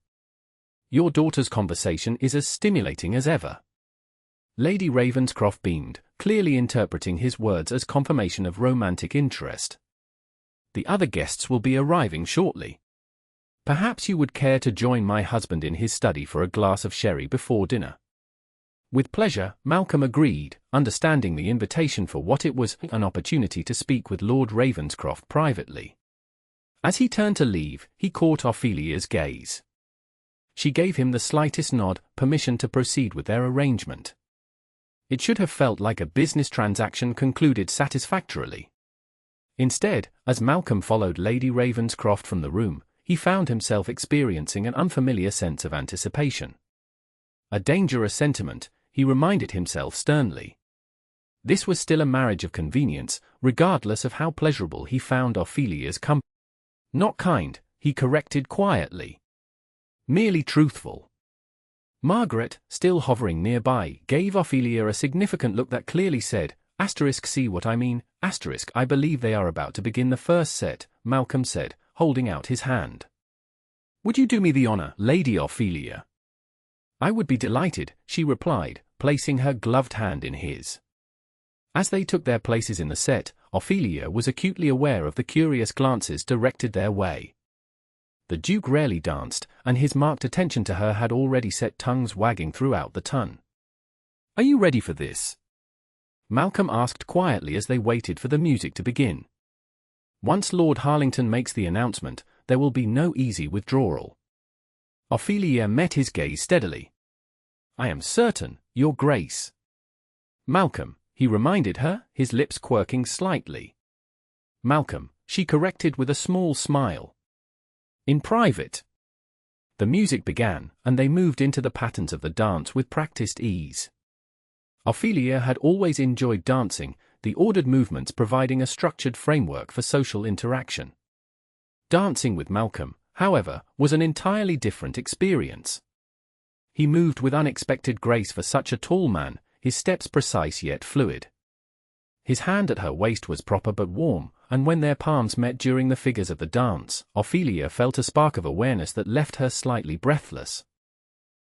Your daughter's conversation is as stimulating as ever. Lady Ravenscroft beamed, clearly interpreting his words as confirmation of romantic interest. The other guests will be arriving shortly. Perhaps you would care to join my husband in his study for a glass of sherry before dinner. With pleasure, Malcolm agreed, understanding the invitation for what it was, an opportunity to speak with Lord Ravenscroft privately. As he turned to leave, he caught Ophelia's gaze. She gave him the slightest nod, permission to proceed with their arrangement. It should have felt like a business transaction concluded satisfactorily. Instead, as Malcolm followed Lady Ravenscroft from the room, he found himself experiencing an unfamiliar sense of anticipation. A dangerous sentiment, he reminded himself sternly. This was still a marriage of convenience, regardless of how pleasurable he found Ophelia's company. Not kind, he corrected quietly. Merely truthful. Margaret, still hovering nearby, gave Ophelia a significant look that clearly said, "See what I mean? I believe they are about to begin the first set," Malcolm said, holding out his hand. "Would you do me the honor, Lady Ophelia?" "I would be delighted," she replied, placing her gloved hand in his. As they took their places in the set, Ophelia was acutely aware of the curious glances directed their way. The Duke rarely danced, and his marked attention to her had already set tongues wagging throughout the ton. "Are you ready for this?" Malcolm asked quietly as they waited for the music to begin. "Once Lord Harlington makes the announcement, there will be no easy withdrawal." Ophelia met his gaze steadily. "I am certain, Your Grace." "Malcolm," he reminded her, his lips quirking slightly. "Malcolm," she corrected with a small smile. "In private." The music began, and they moved into the patterns of the dance with practiced ease. Ophelia had always enjoyed dancing, the ordered movements providing a structured framework for social interaction. Dancing with Malcolm, however, was an entirely different experience. He moved with unexpected grace for such a tall man, his steps precise yet fluid. His hand at her waist was proper but warm, and when their palms met during the figures of the dance, Ophelia felt a spark of awareness that left her slightly breathless.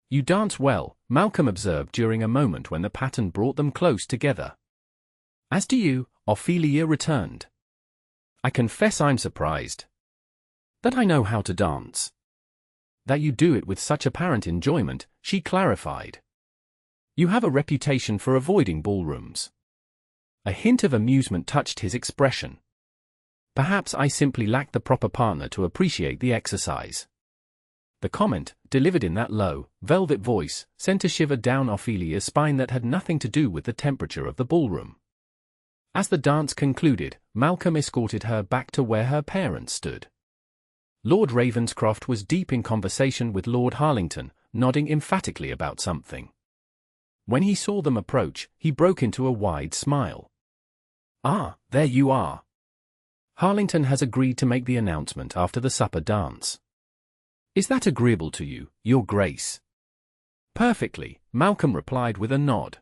"You dance well," Malcolm observed during a moment when the pattern brought them close together. "As do you," Ophelia returned. "I confess I'm surprised." "That I know how to dance." "That you do it with such apparent enjoyment," she clarified. "You have a reputation for avoiding ballrooms." A hint of amusement touched his expression. "Perhaps I simply lacked the proper partner to appreciate the exercise." The comment, delivered in that low, velvet voice, sent a shiver down Ophelia's spine that had nothing to do with the temperature of the ballroom. As the dance concluded, Malcolm escorted her back to where her parents stood. Lord Ravenscroft was deep in conversation with Lord Harlington, nodding emphatically about something. When he saw them approach, he broke into a wide smile. "Ah, there you are. Harlington has agreed to make the announcement after the supper dance. Is that agreeable to you, Your Grace?" "Perfectly," Malcolm replied with a nod.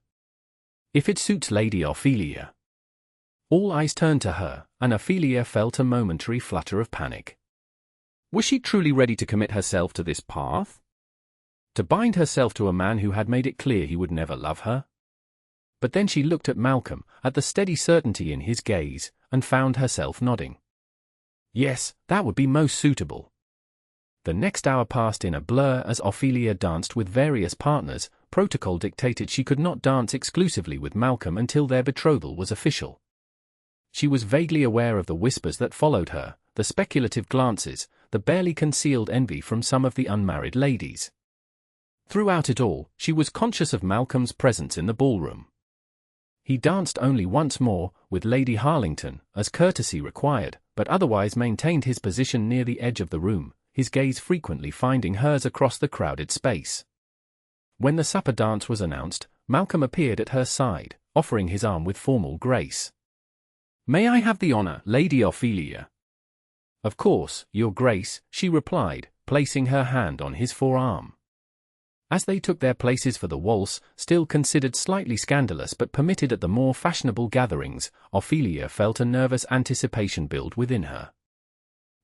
"If it suits Lady Ophelia." All eyes turned to her, and Ophelia felt a momentary flutter of panic. Was she truly ready to commit herself to this path? To bind herself to a man who had made it clear he would never love her? But then she looked at Malcolm, at the steady certainty in his gaze, and found herself nodding. Yes, that would be most suitable. The next hour passed in a blur as Ophelia danced with various partners. Protocol dictated she could not dance exclusively with Malcolm until their betrothal was official. She was vaguely aware of the whispers that followed her, the speculative glances, the barely concealed envy from some of the unmarried ladies. Throughout it all, she was conscious of Malcolm's presence in the ballroom. He danced only once more, with Lady Harlington, as courtesy required, but otherwise maintained his position near the edge of the room, his gaze frequently finding hers across the crowded space. When the supper dance was announced, Malcolm appeared at her side, offering his arm with formal grace. "May I have the honor, Lady Ophelia?" "Of course, Your Grace," she replied, placing her hand on his forearm. As they took their places for the waltz, still considered slightly scandalous but permitted at the more fashionable gatherings, Ophelia felt a nervous anticipation build within her.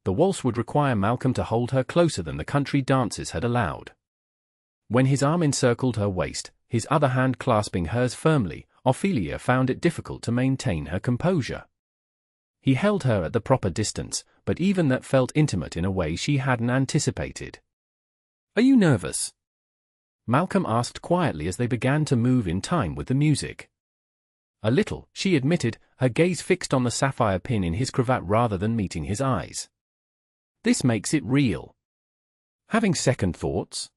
The waltz would require Malcolm to hold her closer than the country dances had allowed. When his arm encircled her waist, his other hand clasping hers firmly, Ophelia found it difficult to maintain her composure. He held her at the proper distance, but even that felt intimate in a way she hadn't anticipated. "Are you nervous?" Malcolm asked quietly as they began to move in time with the music. "A little," she admitted, her gaze fixed on the sapphire pin in his cravat rather than meeting his eyes. "This makes it real." "Having second thoughts?"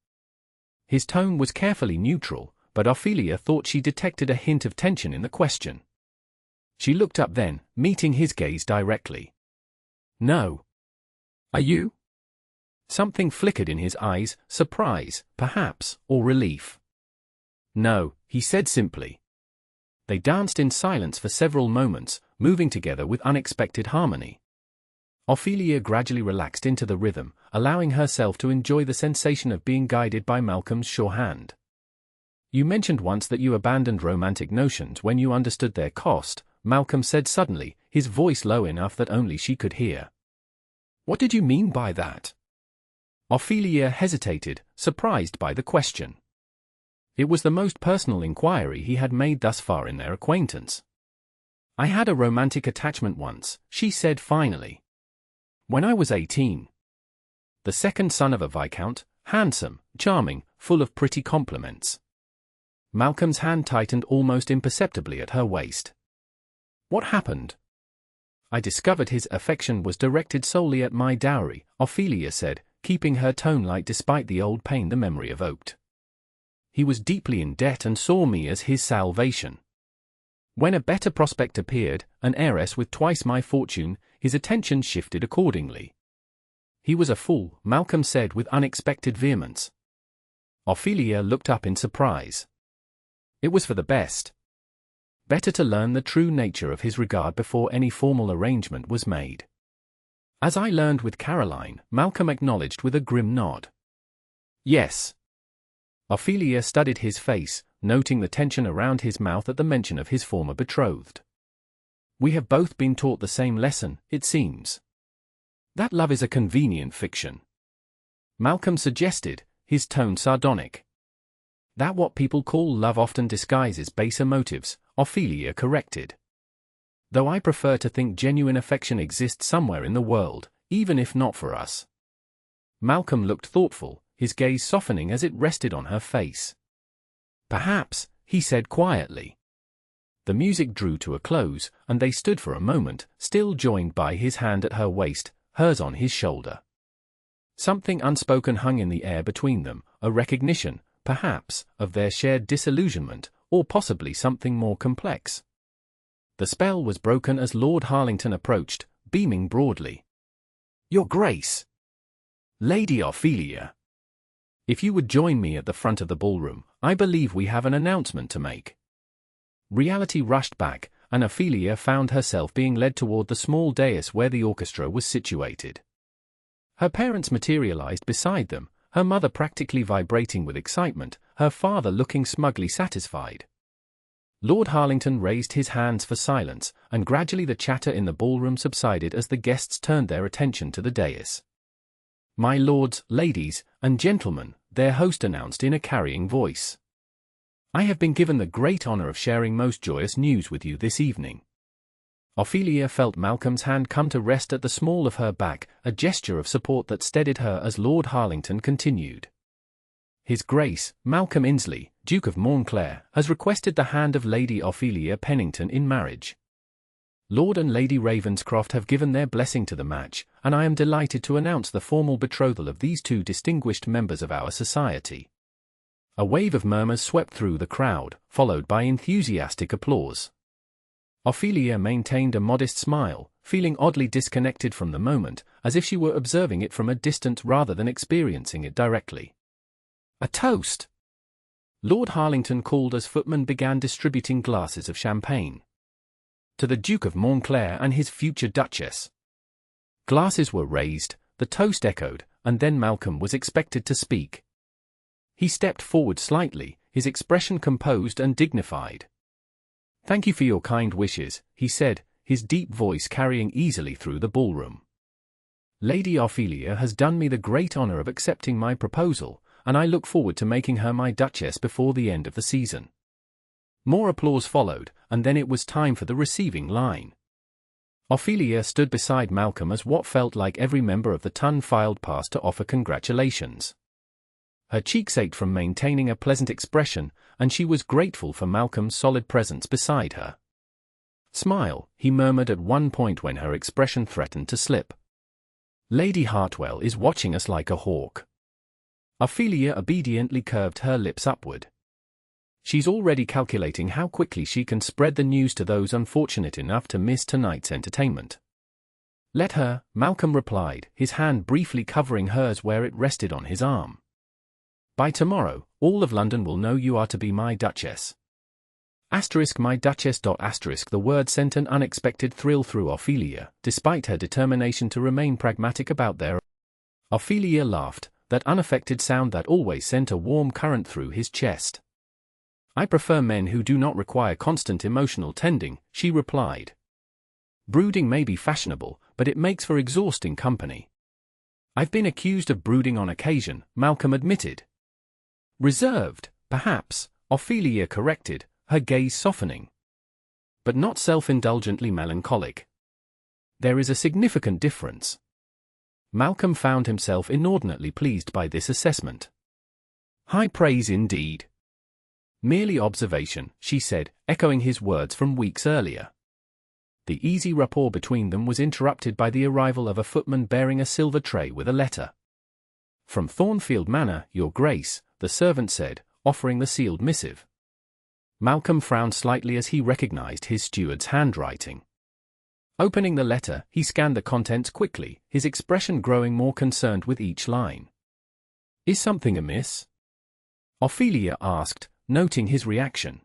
His tone was carefully neutral, but Ophelia thought she detected a hint of tension in the question. She looked up then, meeting his gaze directly. "No." "Are you?" Something flickered in his eyes, surprise, perhaps, or relief. "No," he said simply. They danced in silence for several moments, moving together with unexpected harmony. Ophelia gradually relaxed into the rhythm, allowing herself to enjoy the sensation of being guided by Malcolm's sure hand. You mentioned once that you abandoned romantic notions when you understood their cost, Malcolm said suddenly, his voice low enough that only she could hear. What did you mean by that? Ophelia hesitated, surprised by the question. It was the most personal inquiry he had made thus far in their acquaintance. I had a romantic attachment once, she said finally. When I was 18. The second son of a viscount, handsome, charming, full of pretty compliments. Malcolm's hand tightened almost imperceptibly at her waist. What happened? I discovered his affection was directed solely at my dowry, Ophelia said, keeping her tone light despite the old pain the memory evoked. He was deeply in debt and saw me as his salvation. When a better prospect appeared, an heiress with twice my fortune, his attention shifted accordingly. He was a fool, Malcolm said with unexpected vehemence. Ophelia looked up in surprise. It was for the best. Better to learn the true nature of his regard before any formal arrangement was made. As I learned with Caroline, Malcolm acknowledged with a grim nod. Yes. Ophelia studied his face, noting the tension around his mouth at the mention of his former betrothed. We have both been taught the same lesson, it seems. That love is a convenient fiction. Malcolm suggested, his tone sardonic. That what people call love often disguises baser motives, Ophelia corrected. Though I prefer to think genuine affection exists somewhere in the world, even if not for us. Malcolm looked thoughtful, his gaze softening as it rested on her face. Perhaps, he said quietly. The music drew to a close, and they stood for a moment, still joined by his hand at her waist, hers on his shoulder. Something unspoken hung in the air between them, a recognition, perhaps, of their shared disillusionment, or possibly something more complex. The spell was broken as Lord Harlington approached, beaming broadly. Your Grace! Lady Ophelia! If you would join me at the front of the ballroom, I believe we have an announcement to make. Reality rushed back, and Ophelia found herself being led toward the small dais where the orchestra was situated. Her parents materialized beside them, her mother practically vibrating with excitement, her father looking smugly satisfied. Lord Harlington raised his hands for silence, and gradually the chatter in the ballroom subsided as the guests turned their attention to the dais. My lords, ladies, and gentlemen, their host announced in a carrying voice. I have been given the great honor of sharing most joyous news with you this evening. Ophelia felt Malcolm's hand come to rest at the small of her back, a gesture of support that steadied her as Lord Harlington continued. His Grace, Malcolm Insley, Duke of Montclair, has requested the hand of Lady Ophelia Pennington in marriage. Lord and Lady Ravenscroft have given their blessing to the match, and I am delighted to announce the formal betrothal of these two distinguished members of our society. A wave of murmurs swept through the crowd, followed by enthusiastic applause. Ophelia maintained a modest smile, feeling oddly disconnected from the moment, as if she were observing it from a distance rather than experiencing it directly. A toast! Lord Harlington called as footmen began distributing glasses of champagne. To the Duke of Montclair and his future Duchess. Glasses were raised, the toast echoed, and then Malcolm was expected to speak. He stepped forward slightly, his expression composed and dignified. Thank you for your kind wishes, he said, his deep voice carrying easily through the ballroom. Lady Ophelia has done me the great honor of accepting my proposal, and I look forward to making her my Duchess before the end of the season. More applause followed, and then it was time for the receiving line. Ophelia stood beside Malcolm as what felt like every member of the ton filed past to offer congratulations. Her cheeks ached from maintaining a pleasant expression, and she was grateful for Malcolm's solid presence beside her. Smile, he murmured at one point when her expression threatened to slip. Lady Hartwell is watching us like a hawk. Ophelia obediently curved her lips upward. She's already calculating how quickly she can spread the news to those unfortunate enough to miss tonight's entertainment. Let her, Malcolm replied, his hand briefly covering hers where it rested on his arm. By tomorrow, all of London will know you are to be my Duchess. My Duchess. The word sent an unexpected thrill through Ophelia, despite her determination to remain pragmatic about their. Ophelia laughed, that unaffected sound that always sent a warm current through his chest. I prefer men who do not require constant emotional tending, she replied. Brooding may be fashionable, but it makes for exhausting company. I've been accused of brooding on occasion, Malcolm admitted. Reserved, perhaps, Ophelia corrected, her gaze softening. But not self-indulgently melancholic. There is a significant difference. Malcolm found himself inordinately pleased by this assessment. High praise indeed. Merely observation, she said, echoing his words from weeks earlier. The easy rapport between them was interrupted by the arrival of a footman bearing a silver tray with a letter. From Thornfield Manor, Your Grace, the servant said, offering the sealed missive. Malcolm frowned slightly as he recognized his steward's handwriting. Opening the letter, he scanned the contents quickly, his expression growing more concerned with each line. Is something amiss? Ophelia asked, noting his reaction.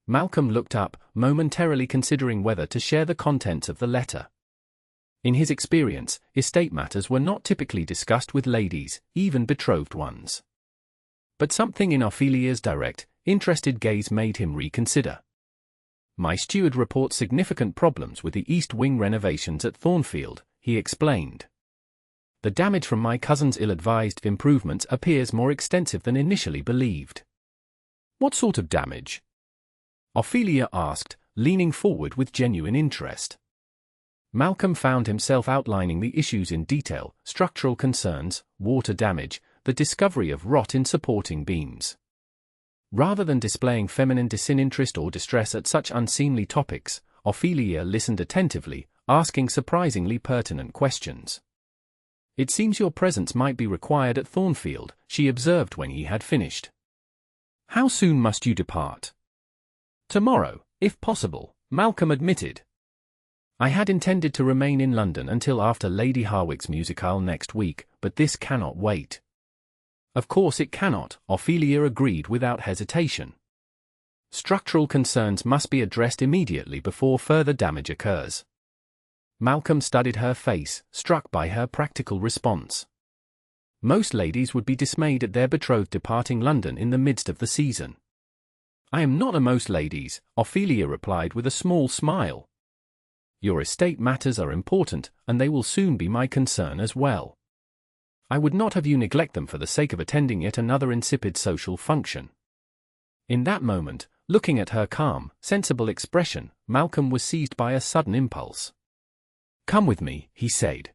Malcolm looked up, momentarily considering whether to share the contents of the letter. In his experience, estate matters were not typically discussed with ladies, even betrothed ones. But something in Ophelia's direct, interested gaze made him reconsider. My steward reports significant problems with the East Wing renovations at Thornfield, he explained. The damage from my cousin's ill-advised improvements appears more extensive than initially believed. What sort of damage? Ophelia asked, leaning forward with genuine interest. Malcolm found himself outlining the issues in detail: structural concerns, water damage, the discovery of rot in supporting beams. Rather than displaying feminine disinterest or distress at such unseemly topics, Ophelia listened attentively, asking surprisingly pertinent questions. It seems your presence might be required at Thornfield, she observed when he had finished. How soon must you depart? Tomorrow, if possible, Malcolm admitted. I had intended to remain in London until after Lady Harwick's musicale next week, but this cannot wait. Of course it cannot, Ophelia agreed without hesitation. Structural concerns must be addressed immediately before further damage occurs. Malcolm studied her face, struck by her practical response. Most ladies would be dismayed at their betrothed departing London in the midst of the season. I am not a most ladies, Ophelia replied with a small smile. Your estate matters are important, and they will soon be my concern as well. I would not have you neglect them for the sake of attending yet another insipid social function. In that moment, looking at her calm, sensible expression, Malcolm was seized by a sudden impulse. Come with me, he said.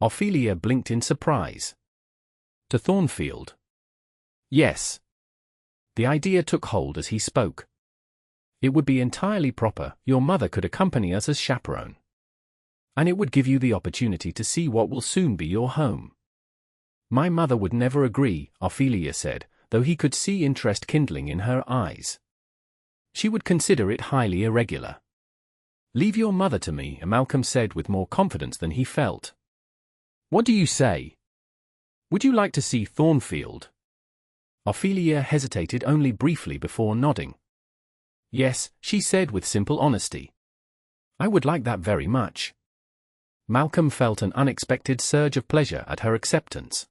Ophelia blinked in surprise. To Thornfield? Yes. The idea took hold as he spoke. It would be entirely proper, your mother could accompany us as chaperone. And it would give you the opportunity to see what will soon be your home. My mother would never agree, Ophelia said, though he could see interest kindling in her eyes. She would consider it highly irregular. Leave your mother to me, Malcolm said with more confidence than he felt. What do you say? Would you like to see Thornfield? Ophelia hesitated only briefly before nodding. Yes, she said with simple honesty. I would like that very much. Malcolm felt an unexpected surge of pleasure at her acceptance.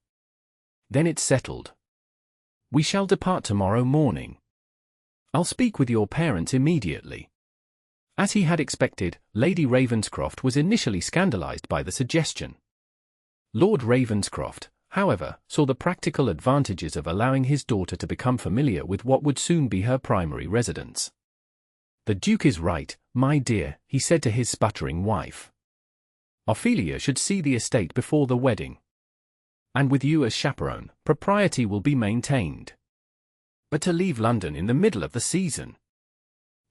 Then it settled. We shall depart tomorrow morning. I'll speak with your parents immediately. As he had expected, Lady Ravenscroft was initially scandalized by the suggestion. Lord Ravenscroft, however, saw the practical advantages of allowing his daughter to become familiar with what would soon be her primary residence. The Duke is right, my dear, he said to his sputtering wife. Ophelia should see the estate before the wedding. And with you as chaperone, propriety will be maintained. But to leave London in the middle of the season?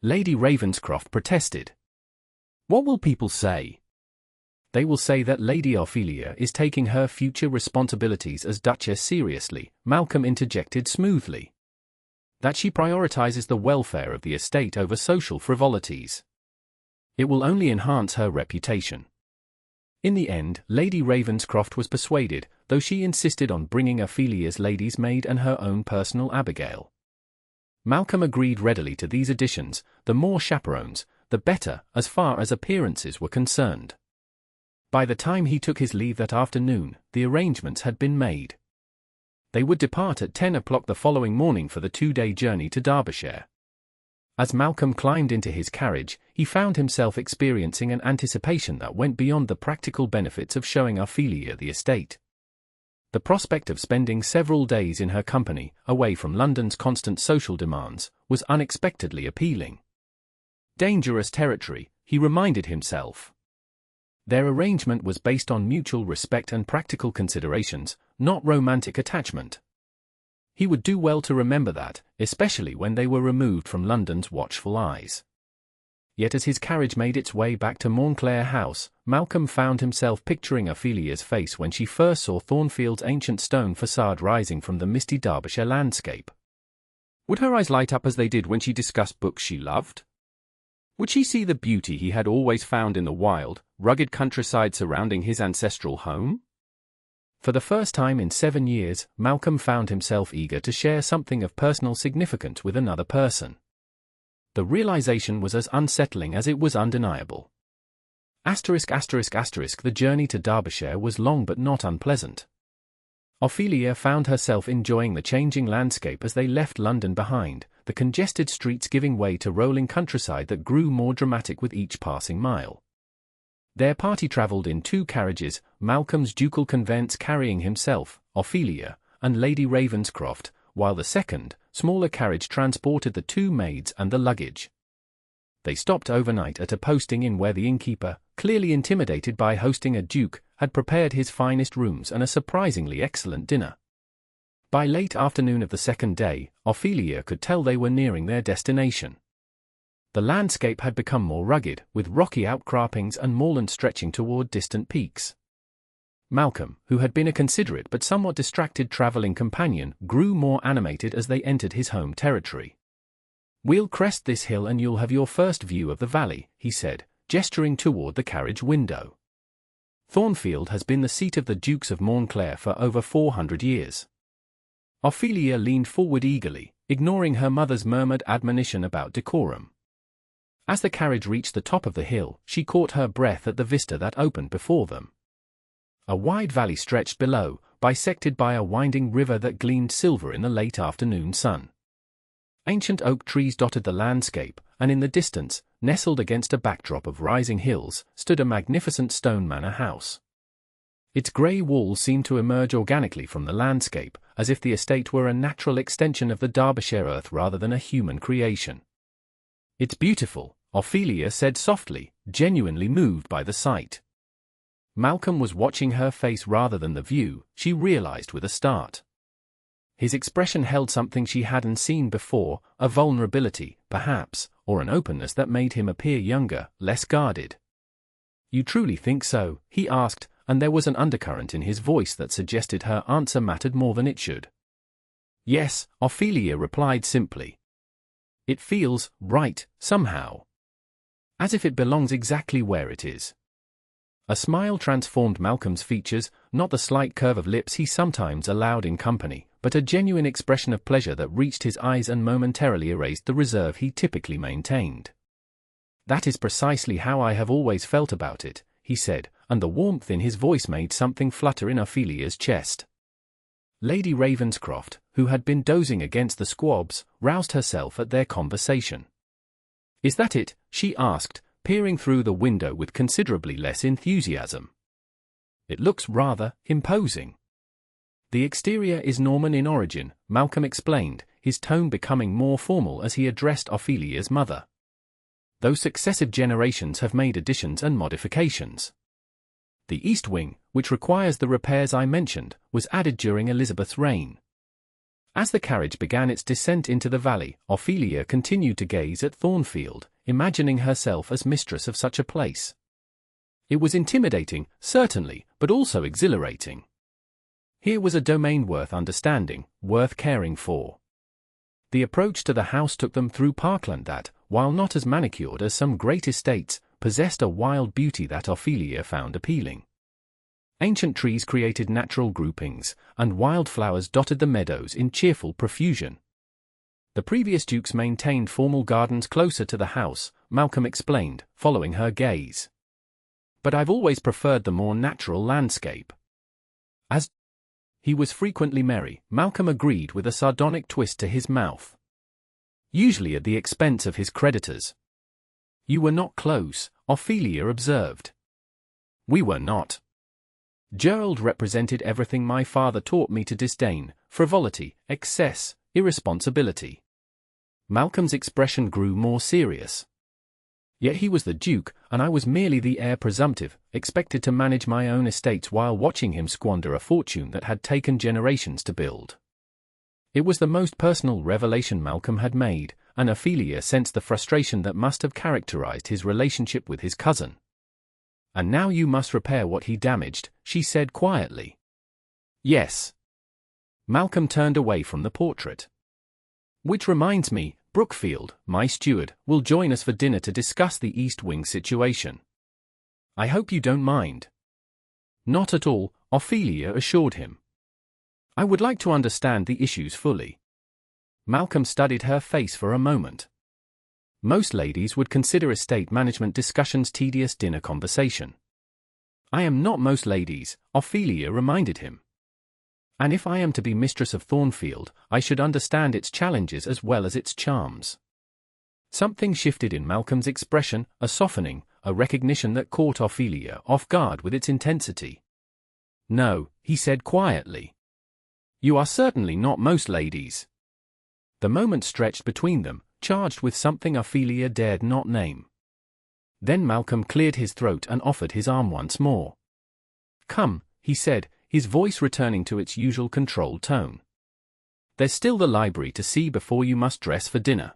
Lady Ravenscroft protested. What will people say? They will say that Lady Ophelia is taking her future responsibilities as Duchess seriously, Malcolm interjected smoothly. That she prioritizes the welfare of the estate over social frivolities. It will only enhance her reputation. In the end, Lady Ravenscroft was persuaded, though she insisted on bringing Ophelia's lady's maid and her own personal abigail. Malcolm agreed readily to these additions. The more chaperones, the better, as far as appearances were concerned. By the time he took his leave that afternoon, the arrangements had been made. They would depart at 10 o'clock the following morning for the 2-day journey to Derbyshire. As Malcolm climbed into his carriage, he found himself experiencing an anticipation that went beyond the practical benefits of showing Ophelia the estate. The prospect of spending several days in her company, away from London's constant social demands, was unexpectedly appealing. Dangerous territory, he reminded himself. Their arrangement was based on mutual respect and practical considerations, not romantic attachment. He would do well to remember that, especially when they were removed from London's watchful eyes. Yet as his carriage made its way back to Montclair House, Malcolm found himself picturing Ophelia's face when she first saw Thornfield's ancient stone facade rising from the misty Derbyshire landscape. Would her eyes light up as they did when she discussed books she loved? Would she see the beauty he had always found in the wild, rugged countryside surrounding his ancestral home? For the first time in 7 years, Malcolm found himself eager to share something of personal significance with another person. The realization was as unsettling as it was undeniable. The journey to Derbyshire was long but not unpleasant. Ophelia found herself enjoying the changing landscape as they left London behind, the congested streets giving way to rolling countryside that grew more dramatic with each passing mile. Their party travelled in 2 carriages, Malcolm's ducal conveyance carrying himself, Ophelia, and Lady Ravenscroft, while the second, smaller carriage transported the 2 maids and the luggage. They stopped overnight at a posting inn where the innkeeper, clearly intimidated by hosting a duke, had prepared his finest rooms and a surprisingly excellent dinner. By late afternoon of the second day, Ophelia could tell they were nearing their destination. The landscape had become more rugged, with rocky outcroppings and moorland stretching toward distant peaks. Malcolm, who had been a considerate but somewhat distracted travelling companion, grew more animated as they entered his home territory. "We'll crest this hill and you'll have your first view of the valley," he said, gesturing toward the carriage window. "Thornfield has been the seat of the Dukes of Montclair for over 400 years. Ophelia leaned forward eagerly, ignoring her mother's murmured admonition about decorum. As the carriage reached the top of the hill, she caught her breath at the vista that opened before them. A wide valley stretched below, bisected by a winding river that gleamed silver in the late afternoon sun. Ancient oak trees dotted the landscape, and in the distance, nestled against a backdrop of rising hills, stood a magnificent stone manor house. Its grey walls seemed to emerge organically from the landscape, as if the estate were a natural extension of the Derbyshire earth rather than a human creation. "It's beautiful," Ophelia said softly, genuinely moved by the sight. Malcolm was watching her face rather than the view, she realized with a start. His expression held something she hadn't seen before, a vulnerability, perhaps, or an openness that made him appear younger, less guarded. "You truly think so?" he asked, and there was an undercurrent in his voice that suggested her answer mattered more than it should. "Yes," Ophelia replied simply. "It feels right, somehow. As if it belongs exactly where it is." A smile transformed Malcolm's features, not the slight curve of lips he sometimes allowed in company, but a genuine expression of pleasure that reached his eyes and momentarily erased the reserve he typically maintained. "That is precisely how I have always felt about it," he said, and the warmth in his voice made something flutter in Ophelia's chest. Lady Ravenscroft, who had been dozing against the squabs, roused herself at their conversation. "Is that it?" she asked, peering through the window with considerably less enthusiasm. "It looks rather imposing." "The exterior is Norman in origin," Malcolm explained, his tone becoming more formal as he addressed Ophelia's mother. "Though successive generations have made additions and modifications. The east wing, which requires the repairs I mentioned, was added during Elizabeth's reign." As the carriage began its descent into the valley, Ophelia continued to gaze at Thornfield, imagining herself as mistress of such a place. It was intimidating, certainly, but also exhilarating. Here was a domain worth understanding, worth caring for. The approach to the house took them through parkland that, while not as manicured as some great estates, possessed a wild beauty that Ophelia found appealing. Ancient trees created natural groupings, and wildflowers dotted the meadows in cheerful profusion. The previous dukes maintained formal gardens closer to the house, Malcolm explained, following her gaze. But I've always preferred the more natural landscape. As he was frequently merry, Malcolm agreed with a sardonic twist to his mouth. Usually at the expense of his creditors. You were not close, Ophelia observed. We were not. Gerald represented everything my father taught me to disdain: frivolity, excess, irresponsibility. Malcolm's expression grew more serious. Yet he was the Duke, and I was merely the heir presumptive, expected to manage my own estates while watching him squander a fortune that had taken generations to build. It was the most personal revelation Malcolm had made, and Ophelia sensed the frustration that must have characterized his relationship with his cousin. And now you must repair what he damaged, she said quietly. Yes. Malcolm turned away from the portrait. Which reminds me, Brookfield, my steward, will join us for dinner to discuss the East Wing situation. I hope you don't mind. Not at all, Ophelia assured him. I would like to understand the issues fully. Malcolm studied her face for a moment. Most ladies would consider estate management discussions tedious dinner conversation. I am not most ladies, Ophelia reminded him. And if I am to be mistress of Thornfield, I should understand its challenges as well as its charms. Something shifted in Malcolm's expression, a softening, a recognition that caught Ophelia off guard with its intensity. No, he said quietly. You are certainly not most ladies. The moment stretched between them, charged with something Ophelia dared not name. Then Malcolm cleared his throat and offered his arm once more. Come, he said, his voice returning to its usual controlled tone. There's still the library to see before you must dress for dinner.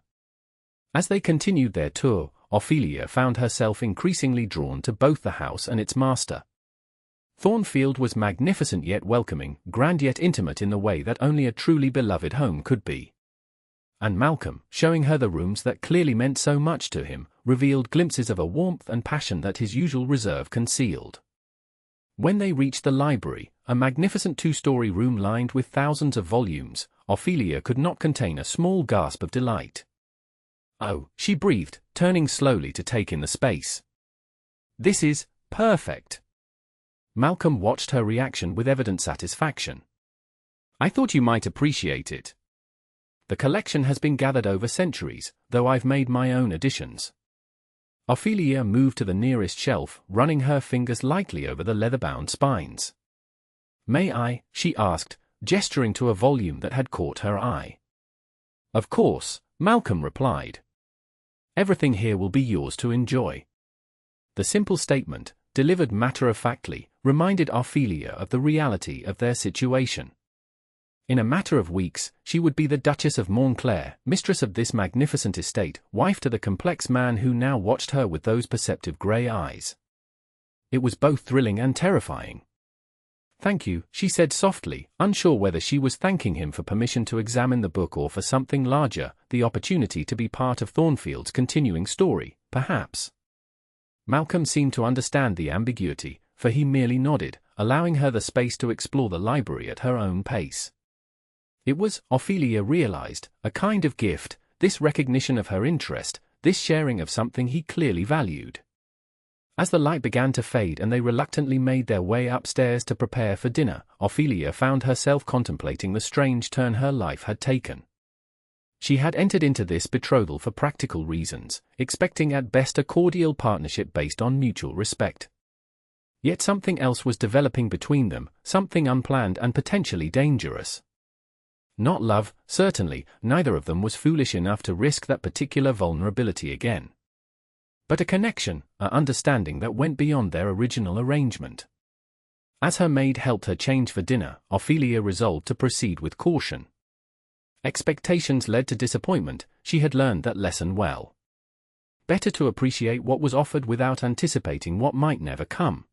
As they continued their tour, Ophelia found herself increasingly drawn to both the house and its master. Thornfield was magnificent yet welcoming, grand yet intimate in the way that only a truly beloved home could be. And Malcolm, showing her the rooms that clearly meant so much to him, revealed glimpses of a warmth and passion that his usual reserve concealed. When they reached the library, a magnificent two-story room lined with thousands of volumes, Ophelia could not contain a small gasp of delight. Oh, she breathed, turning slowly to take in the space. This is perfect. Malcolm watched her reaction with evident satisfaction. I thought you might appreciate it. The collection has been gathered over centuries, though I've made my own additions. Ophelia moved to the nearest shelf, running her fingers lightly over the leather-bound spines. May I? She asked, gesturing to a volume that had caught her eye. Of course, Malcolm replied. Everything here will be yours to enjoy. The simple statement, delivered matter-of-factly, reminded Ophelia of the reality of their situation. In a matter of weeks, she would be the Duchess of Montclair, mistress of this magnificent estate, wife to the complex man who now watched her with those perceptive grey eyes. It was both thrilling and terrifying. Thank you, she said softly, unsure whether she was thanking him for permission to examine the book or for something larger, the opportunity to be part of Thornfield's continuing story, perhaps. Malcolm seemed to understand the ambiguity, for he merely nodded, allowing her the space to explore the library at her own pace. It was, Ophelia realized, a kind of gift, this recognition of her interest, this sharing of something he clearly valued. As the light began to fade and they reluctantly made their way upstairs to prepare for dinner, Ophelia found herself contemplating the strange turn her life had taken. She had entered into this betrothal for practical reasons, expecting at best a cordial partnership based on mutual respect. Yet something else was developing between them, something unplanned and potentially dangerous. Not love, certainly, neither of them was foolish enough to risk that particular vulnerability again. But a connection, an understanding that went beyond their original arrangement. As her maid helped her change for dinner, Ophelia resolved to proceed with caution. Expectations led to disappointment, she had learned that lesson well. Better to appreciate what was offered without anticipating what might never come.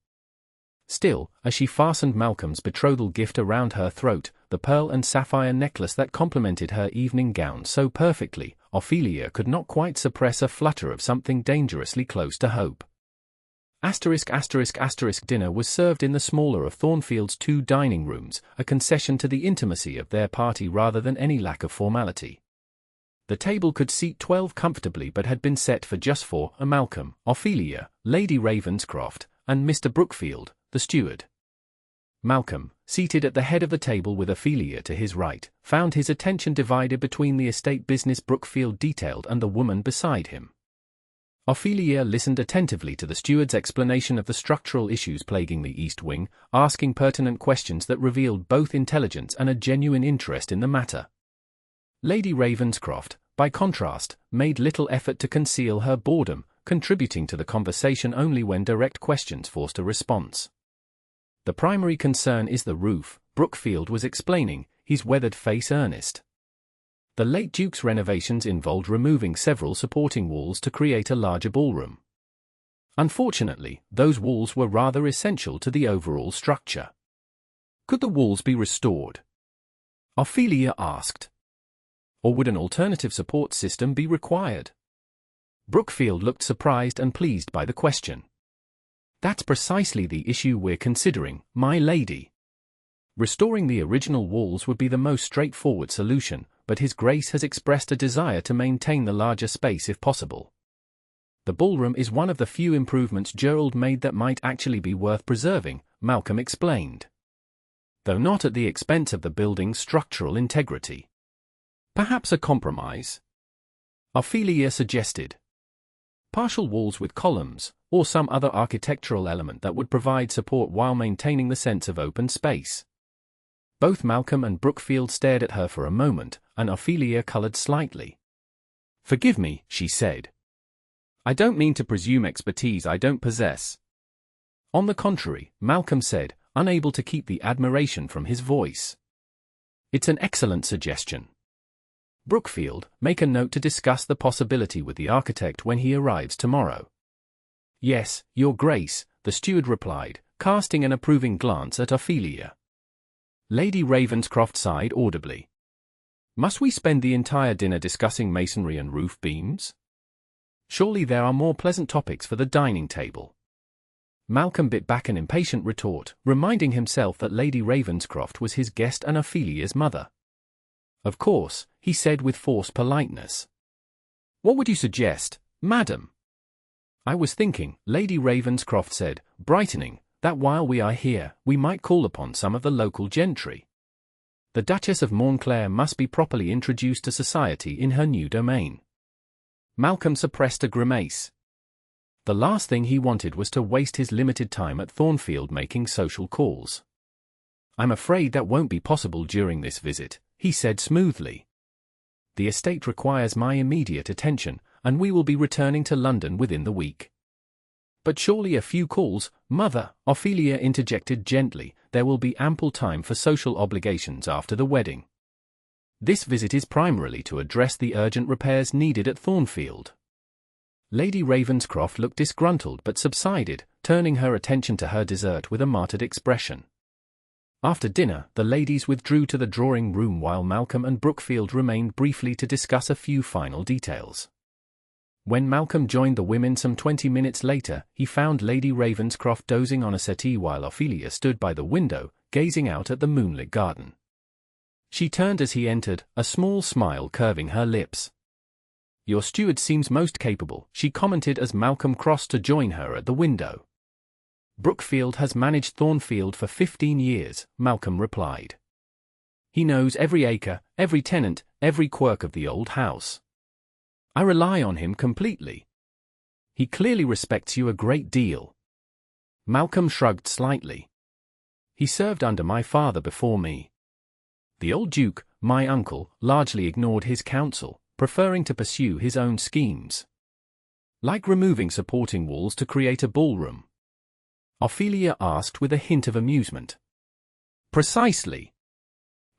Still, as she fastened Malcolm's betrothal gift around her throat, the pearl and sapphire necklace that complemented her evening gown so perfectly, Ophelia could not quite suppress a flutter of something dangerously close to hope. Dinner was served in the smaller of Thornfield's two dining rooms, a concession to the intimacy of their party rather than any lack of formality. The table could seat 12 comfortably but had been set for just 4, Malcolm, Ophelia, Lady Ravenscroft, and Mr. Brookfield, the steward. Malcolm, seated at the head of the table with Ophelia to his right, found his attention divided between the estate business Brookfield detailed and the woman beside him. Ophelia listened attentively to the steward's explanation of the structural issues plaguing the East Wing, asking pertinent questions that revealed both intelligence and a genuine interest in the matter. Lady Ravenscroft, by contrast, made little effort to conceal her boredom, contributing to the conversation only when direct questions forced a response. The primary concern is the roof, Brookfield was explaining, his weathered face earnest. The late Duke's renovations involved removing several supporting walls to create a larger ballroom. Unfortunately, those walls were rather essential to the overall structure. Could the walls be restored? Ophelia asked. Or would an alternative support system be required? Brookfield looked surprised and pleased by the question. That's precisely the issue we're considering, my lady. Restoring the original walls would be the most straightforward solution, but His Grace has expressed a desire to maintain the larger space if possible. The ballroom is one of the few improvements Gerald made that might actually be worth preserving, Malcolm explained. Though not at the expense of the building's structural integrity. Perhaps a compromise? Ophelia suggested. Partial walls with columns, or some other architectural element that would provide support while maintaining the sense of open space. Both Malcolm and Brookfield stared at her for a moment, and Ophelia colored slightly. Forgive me, she said. I don't mean to presume expertise I don't possess. On the contrary, Malcolm said, unable to keep the admiration from his voice. It's an excellent suggestion. Brookfield, make a note to discuss the possibility with the architect when he arrives tomorrow. Yes, Your Grace, the steward replied, casting an approving glance at Ophelia. Lady Ravenscroft sighed audibly. Must we spend the entire dinner discussing masonry and roof beams? Surely there are more pleasant topics for the dining table. Malcolm bit back an impatient retort, reminding himself that Lady Ravenscroft was his guest and Ophelia's mother. Of course, he said with forced politeness. What would you suggest, madam? I was thinking, Lady Ravenscroft said, brightening, that while we are here, we might call upon some of the local gentry. The Duchess of Montclair must be properly introduced to society in her new domain. Malcolm suppressed a grimace. The last thing he wanted was to waste his limited time at Thornfield making social calls. I'm afraid that won't be possible during this visit, he said smoothly. The estate requires my immediate attention, and we will be returning to London within the week. But surely a few calls, mother, Ophelia interjected gently, there will be ample time for social obligations after the wedding. This visit is primarily to address the urgent repairs needed at Thornfield. Lady Ravenscroft looked disgruntled but subsided, turning her attention to her dessert with a martyred expression. After dinner, the ladies withdrew to the drawing room while Malcolm and Brookfield remained briefly to discuss a few final details. When Malcolm joined the women some 20 minutes later, he found Lady Ravenscroft dozing on a settee while Ophelia stood by the window, gazing out at the moonlit garden. She turned as he entered, a small smile curving her lips. Your steward seems most capable, she commented as Malcolm crossed to join her at the window. Brookfield has managed Thornfield for 15 years, Malcolm replied. He knows every acre, every tenant, every quirk of the old house. I rely on him completely. He clearly respects you a great deal. Malcolm shrugged slightly. He served under my father before me. The old Duke, my uncle, largely ignored his counsel, preferring to pursue his own schemes. Like removing supporting walls to create a ballroom. Ophelia asked with a hint of amusement. Precisely.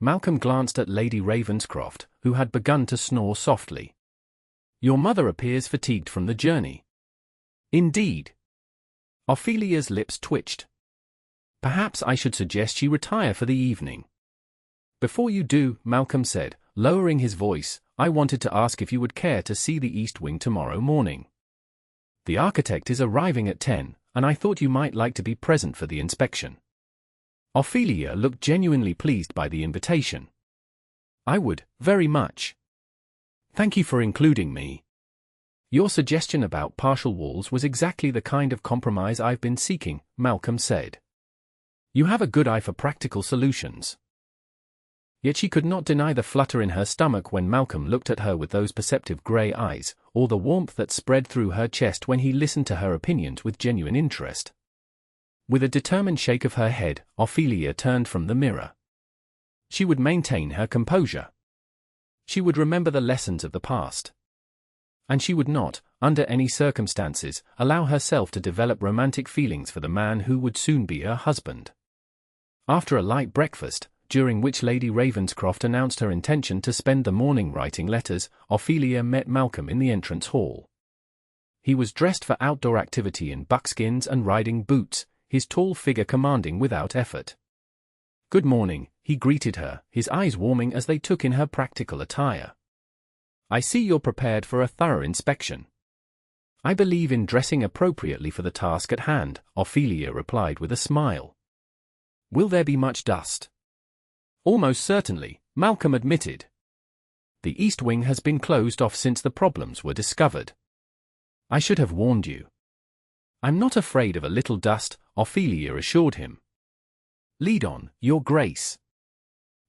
Malcolm glanced at Lady Ravenscroft, who had begun to snore softly. Your mother appears fatigued from the journey. Indeed. Ophelia's lips twitched. Perhaps I should suggest she retire for the evening. Before you do, Malcolm said, lowering his voice, I wanted to ask if you would care to see the East Wing tomorrow morning. The architect is arriving at 10, and I thought you might like to be present for the inspection. Ophelia looked genuinely pleased by the invitation. I would, very much. Thank you for including me. Your suggestion about partial walls was exactly the kind of compromise I've been seeking, Malcolm said. You have a good eye for practical solutions. Yet she could not deny the flutter in her stomach when Malcolm looked at her with those perceptive grey eyes, or the warmth that spread through her chest when he listened to her opinions with genuine interest. With a determined shake of her head, Ophelia turned from the mirror. She would maintain her composure. She would remember the lessons of the past. And she would not, under any circumstances, allow herself to develop romantic feelings for the man who would soon be her husband. After a light breakfast, during which Lady Ravenscroft announced her intention to spend the morning writing letters, Ophelia met Malcolm in the entrance hall. He was dressed for outdoor activity in buckskins and riding boots, his tall figure commanding without effort. "Good morning," he greeted her, his eyes warming as they took in her practical attire. "I see you're prepared for a thorough inspection." "I believe in dressing appropriately for the task at hand," Ophelia replied with a smile. "Will there be much dust?" "Almost certainly," Malcolm admitted. "The east wing has been closed off since the problems were discovered. I should have warned you." "I'm not afraid of a little dust," Ophelia assured him. "Lead on, Your Grace."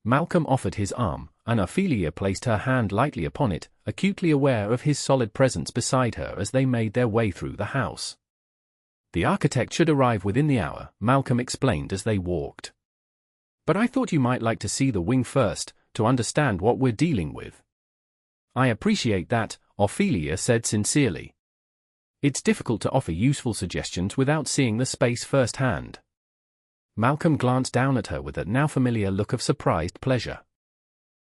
Malcolm offered his arm, and Ophelia placed her hand lightly upon it, acutely aware of his solid presence beside her as they made their way through the house. "The architect should arrive within the hour," Malcolm explained as they walked. "But I thought you might like to see the wing first, to understand what we're dealing with." "I appreciate that," Ophelia said sincerely. "It's difficult to offer useful suggestions without seeing the space firsthand." Malcolm glanced down at her with that now familiar look of surprised pleasure.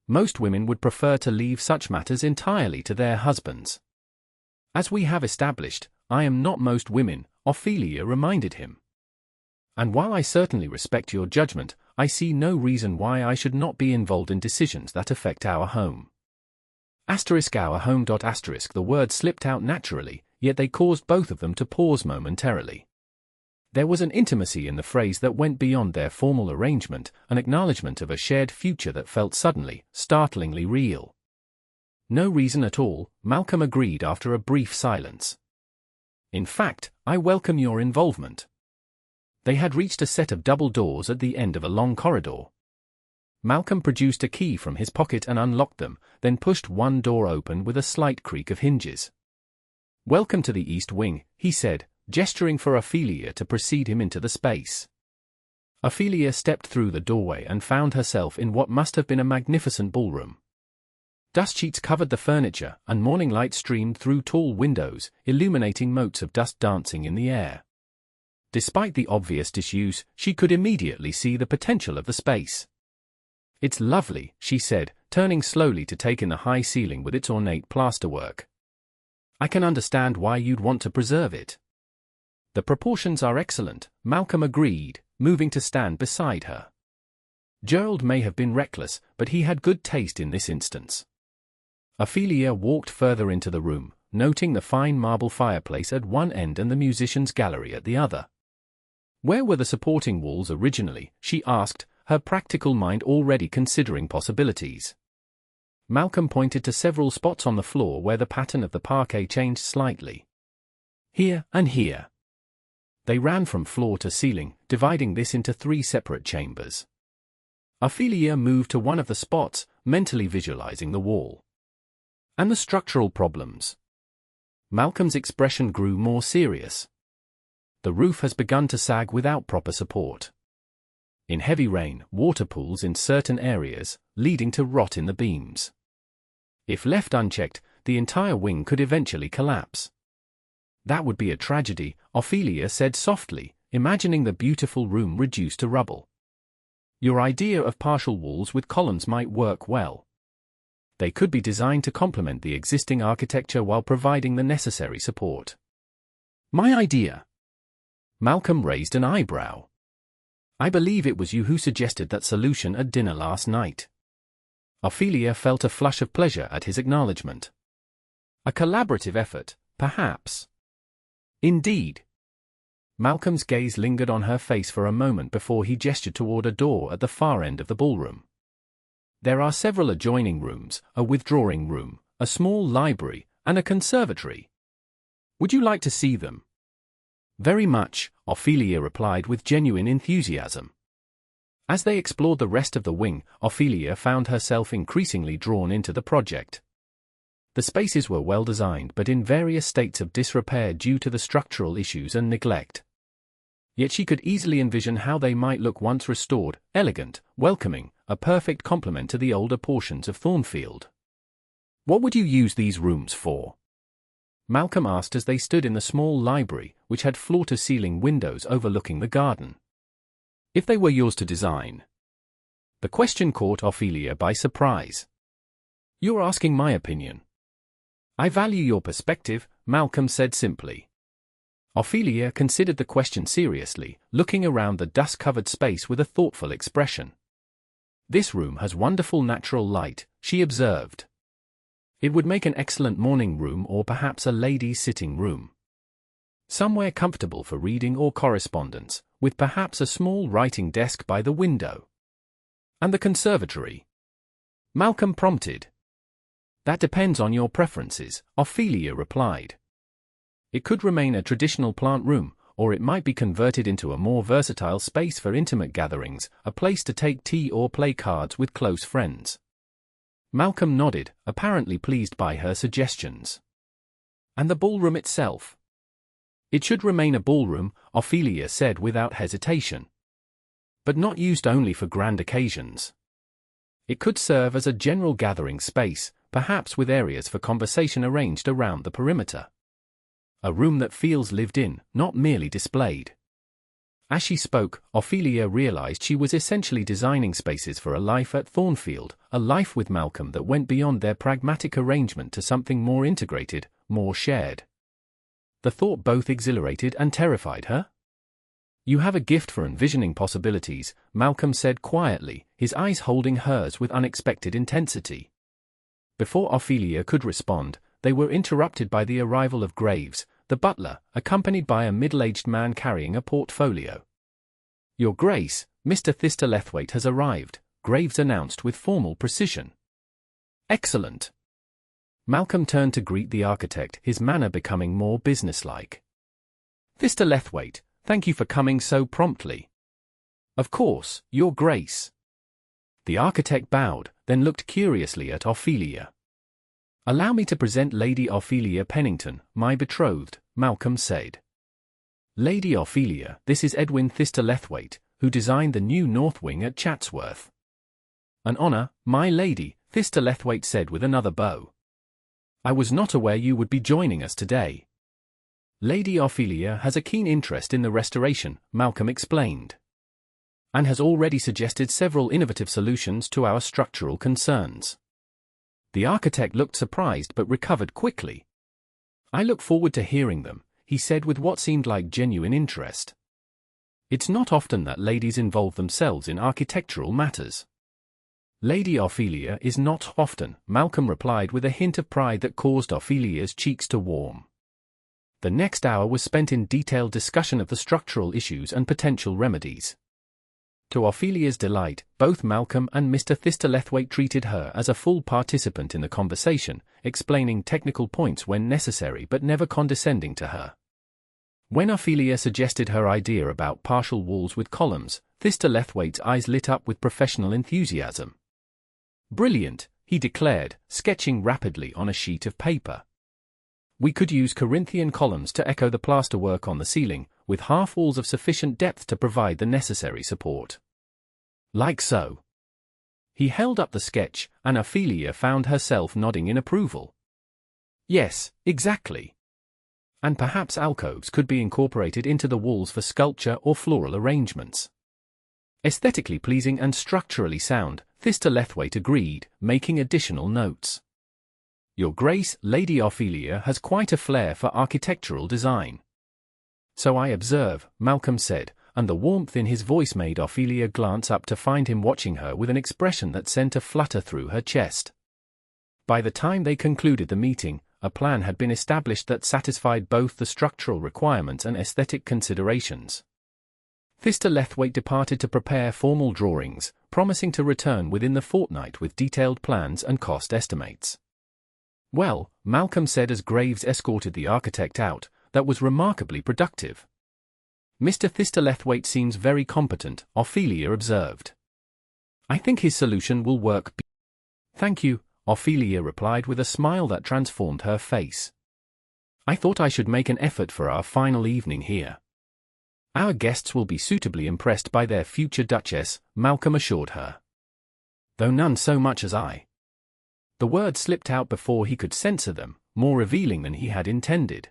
Most women would prefer to leave such matters entirely to their husbands. "As we have established, I am not most women," Ophelia reminded him. "And while I certainly respect your judgment, I see no reason why I should not be involved in decisions that affect our home." Our home. The words slipped out naturally, yet they caused both of them to pause momentarily. There was an intimacy in the phrase that went beyond their formal arrangement, an acknowledgement of a shared future that felt suddenly, startlingly real. "No reason at all," Malcolm agreed after a brief silence. "In fact, I welcome your involvement." They had reached a set of double doors at the end of a long corridor. Malcolm produced a key from his pocket and unlocked them, then pushed one door open with a slight creak of hinges. "Welcome to the East Wing," he said, gesturing for Ophelia to precede him into the space. Ophelia stepped through the doorway and found herself in what must have been a magnificent ballroom. Dust sheets covered the furniture, and morning light streamed through tall windows, illuminating motes of dust dancing in the air. Despite the obvious disuse, she could immediately see the potential of the space. "It's lovely," she said, turning slowly to take in the high ceiling with its ornate plasterwork. "I can understand why you'd want to preserve it." "The proportions are excellent," Malcolm agreed, moving to stand beside her. Gerald may have been reckless, but he had good taste in this instance. Ophelia walked further into the room, noting the fine marble fireplace at one end and the musicians' gallery at the other. Where were the supporting walls originally, she asked, her practical mind already considering possibilities. Malcolm pointed to several spots on the floor where the pattern of the parquet changed slightly. "Here and here." They ran from floor to ceiling, dividing this into 3 separate chambers. Ophelia moved to one of the spots, mentally visualizing the wall. "And the structural problems?" Malcolm's expression grew more serious. "The roof has begun to sag without proper support. In heavy rain, water pools in certain areas, leading to rot in the beams. If left unchecked, the entire wing could eventually collapse." "That would be a tragedy," Ophelia said softly, imagining the beautiful room reduced to rubble. "Your idea of partial walls with columns might work well. They could be designed to complement the existing architecture while providing the necessary support." "My idea?" Malcolm raised an eyebrow. "I believe it was you who suggested that solution at dinner last night." Ophelia felt a flush of pleasure at his acknowledgement. "A collaborative effort, perhaps." "Indeed." Malcolm's gaze lingered on her face for a moment before he gestured toward a door at the far end of the ballroom. "There are several adjoining rooms, a withdrawing room, a small library, and a conservatory. Would you like to see them? Very much, Ophelia replied with genuine enthusiasm. As they explored the rest of the wing, Ophelia found herself increasingly drawn into the project. The spaces were well designed but in various states of disrepair due to the structural issues and neglect. Yet she could easily envision how they might look once restored, elegant, welcoming, a perfect complement to the older portions of Thornfield. What would you use these rooms for? Malcolm asked as they stood in the small library, which had floor-to-ceiling windows overlooking the garden. If they were yours to design. The question caught Ophelia by surprise. You're asking my opinion. I value your perspective, Malcolm said simply. Ophelia considered the question seriously, looking around the dust-covered space with a thoughtful expression. This room has wonderful natural light, she observed. It would make an excellent morning room or perhaps a lady's sitting room. Somewhere comfortable for reading or correspondence, with perhaps a small writing desk by the window. And the conservatory? Malcolm prompted. That depends on your preferences, Ophelia replied. It could remain a traditional plant room, or it might be converted into a more versatile space for intimate gatherings, a place to take tea or play cards with close friends. Malcolm nodded, apparently pleased by her suggestions. And the ballroom itself? It should remain a ballroom, Ophelia said without hesitation. But not used only for grand occasions. It could serve as a general gathering space, perhaps with areas for conversation arranged around the perimeter. A room that feels lived in, not merely displayed. As she spoke, Ophelia realized she was essentially designing spaces for a life at Thornfield, a life with Malcolm that went beyond their pragmatic arrangement to something more integrated, more shared. The thought both exhilarated and terrified her. You have a gift for envisioning possibilities, Malcolm said quietly, his eyes holding hers with unexpected intensity. Before Ophelia could respond, they were interrupted by the arrival of Graves, the butler, accompanied by a middle-aged man carrying a portfolio. Your Grace, Mr. Thistlethwaite has arrived, Graves announced with formal precision. Excellent. Malcolm turned to greet the architect, his manner becoming more businesslike. Thistlethwaite, thank you for coming so promptly. Of course, Your Grace. The architect bowed, then looked curiously at Ophelia. Allow me to present Lady Ophelia Pennington, my betrothed, Malcolm said. Lady Ophelia, this is Edwin Thistlethwaite, who designed the new north wing at Chatsworth. An honor, my lady, Thistlethwaite said with another bow. I was not aware you would be joining us today. Lady Ophelia has a keen interest in the restoration, Malcolm explained, and has already suggested several innovative solutions to our structural concerns. The architect looked surprised but recovered quickly. I look forward to hearing them, he said with what seemed like genuine interest. It's not often that ladies involve themselves in architectural matters. Lady Ophelia is not often, Malcolm replied with a hint of pride that caused Ophelia's cheeks to warm. The next hour was spent in detailed discussion of the structural issues and potential remedies. To Ophelia's delight, both Malcolm and Mr. Thistlethwaite treated her as a full participant in the conversation, explaining technical points when necessary but never condescending to her. When Ophelia suggested her idea about partial walls with columns, Thistlethwaite's eyes lit up with professional enthusiasm. Brilliant, he declared, sketching rapidly on a sheet of paper. We could use Corinthian columns to echo the plasterwork on the ceiling, with half walls of sufficient depth to provide the necessary support. Like so. He held up the sketch, and Ophelia found herself nodding in approval. Yes, exactly. And perhaps alcoves could be incorporated into the walls for sculpture or floral arrangements. Aesthetically pleasing and structurally sound, Thistlethwaite agreed, making additional notes. Your Grace, Lady Ophelia has quite a flair for architectural design. So I observe, Malcolm said, and the warmth in his voice made Ophelia glance up to find him watching her with an expression that sent a flutter through her chest. By the time they concluded the meeting, a plan had been established that satisfied both the structural requirements and aesthetic considerations. Thistlethwaite departed to prepare formal drawings, promising to return within the fortnight with detailed plans and cost estimates. Well, Malcolm said as Graves escorted the architect out, that was remarkably productive. Mr. Thistlethwaite seems very competent, Ophelia observed. I think his solution will work. Thank you, Ophelia replied with a smile that transformed her face. I thought I should make an effort for our final evening here. Our guests will be suitably impressed by their future Duchess, Malcolm assured her. Though none so much as I. The words slipped out before he could censor them, more revealing than he had intended.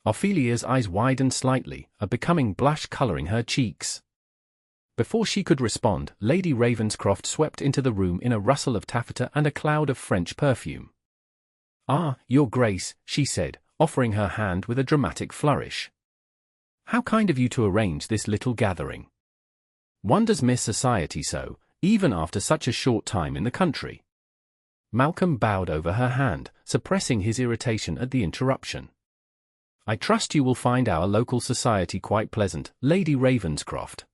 Ophelia's eyes widened slightly, a becoming blush coloring her cheeks. Before she could respond, Lady Ravenscroft swept into the room in a rustle of taffeta and a cloud of French perfume. Ah, Your Grace, she said, offering her hand with a dramatic flourish. How kind of you to arrange this little gathering. One does miss society so, even after such a short time in the country. Malcolm bowed over her hand, suppressing his irritation at the interruption. I trust you will find our local society quite pleasant, Lady Ravenscroft.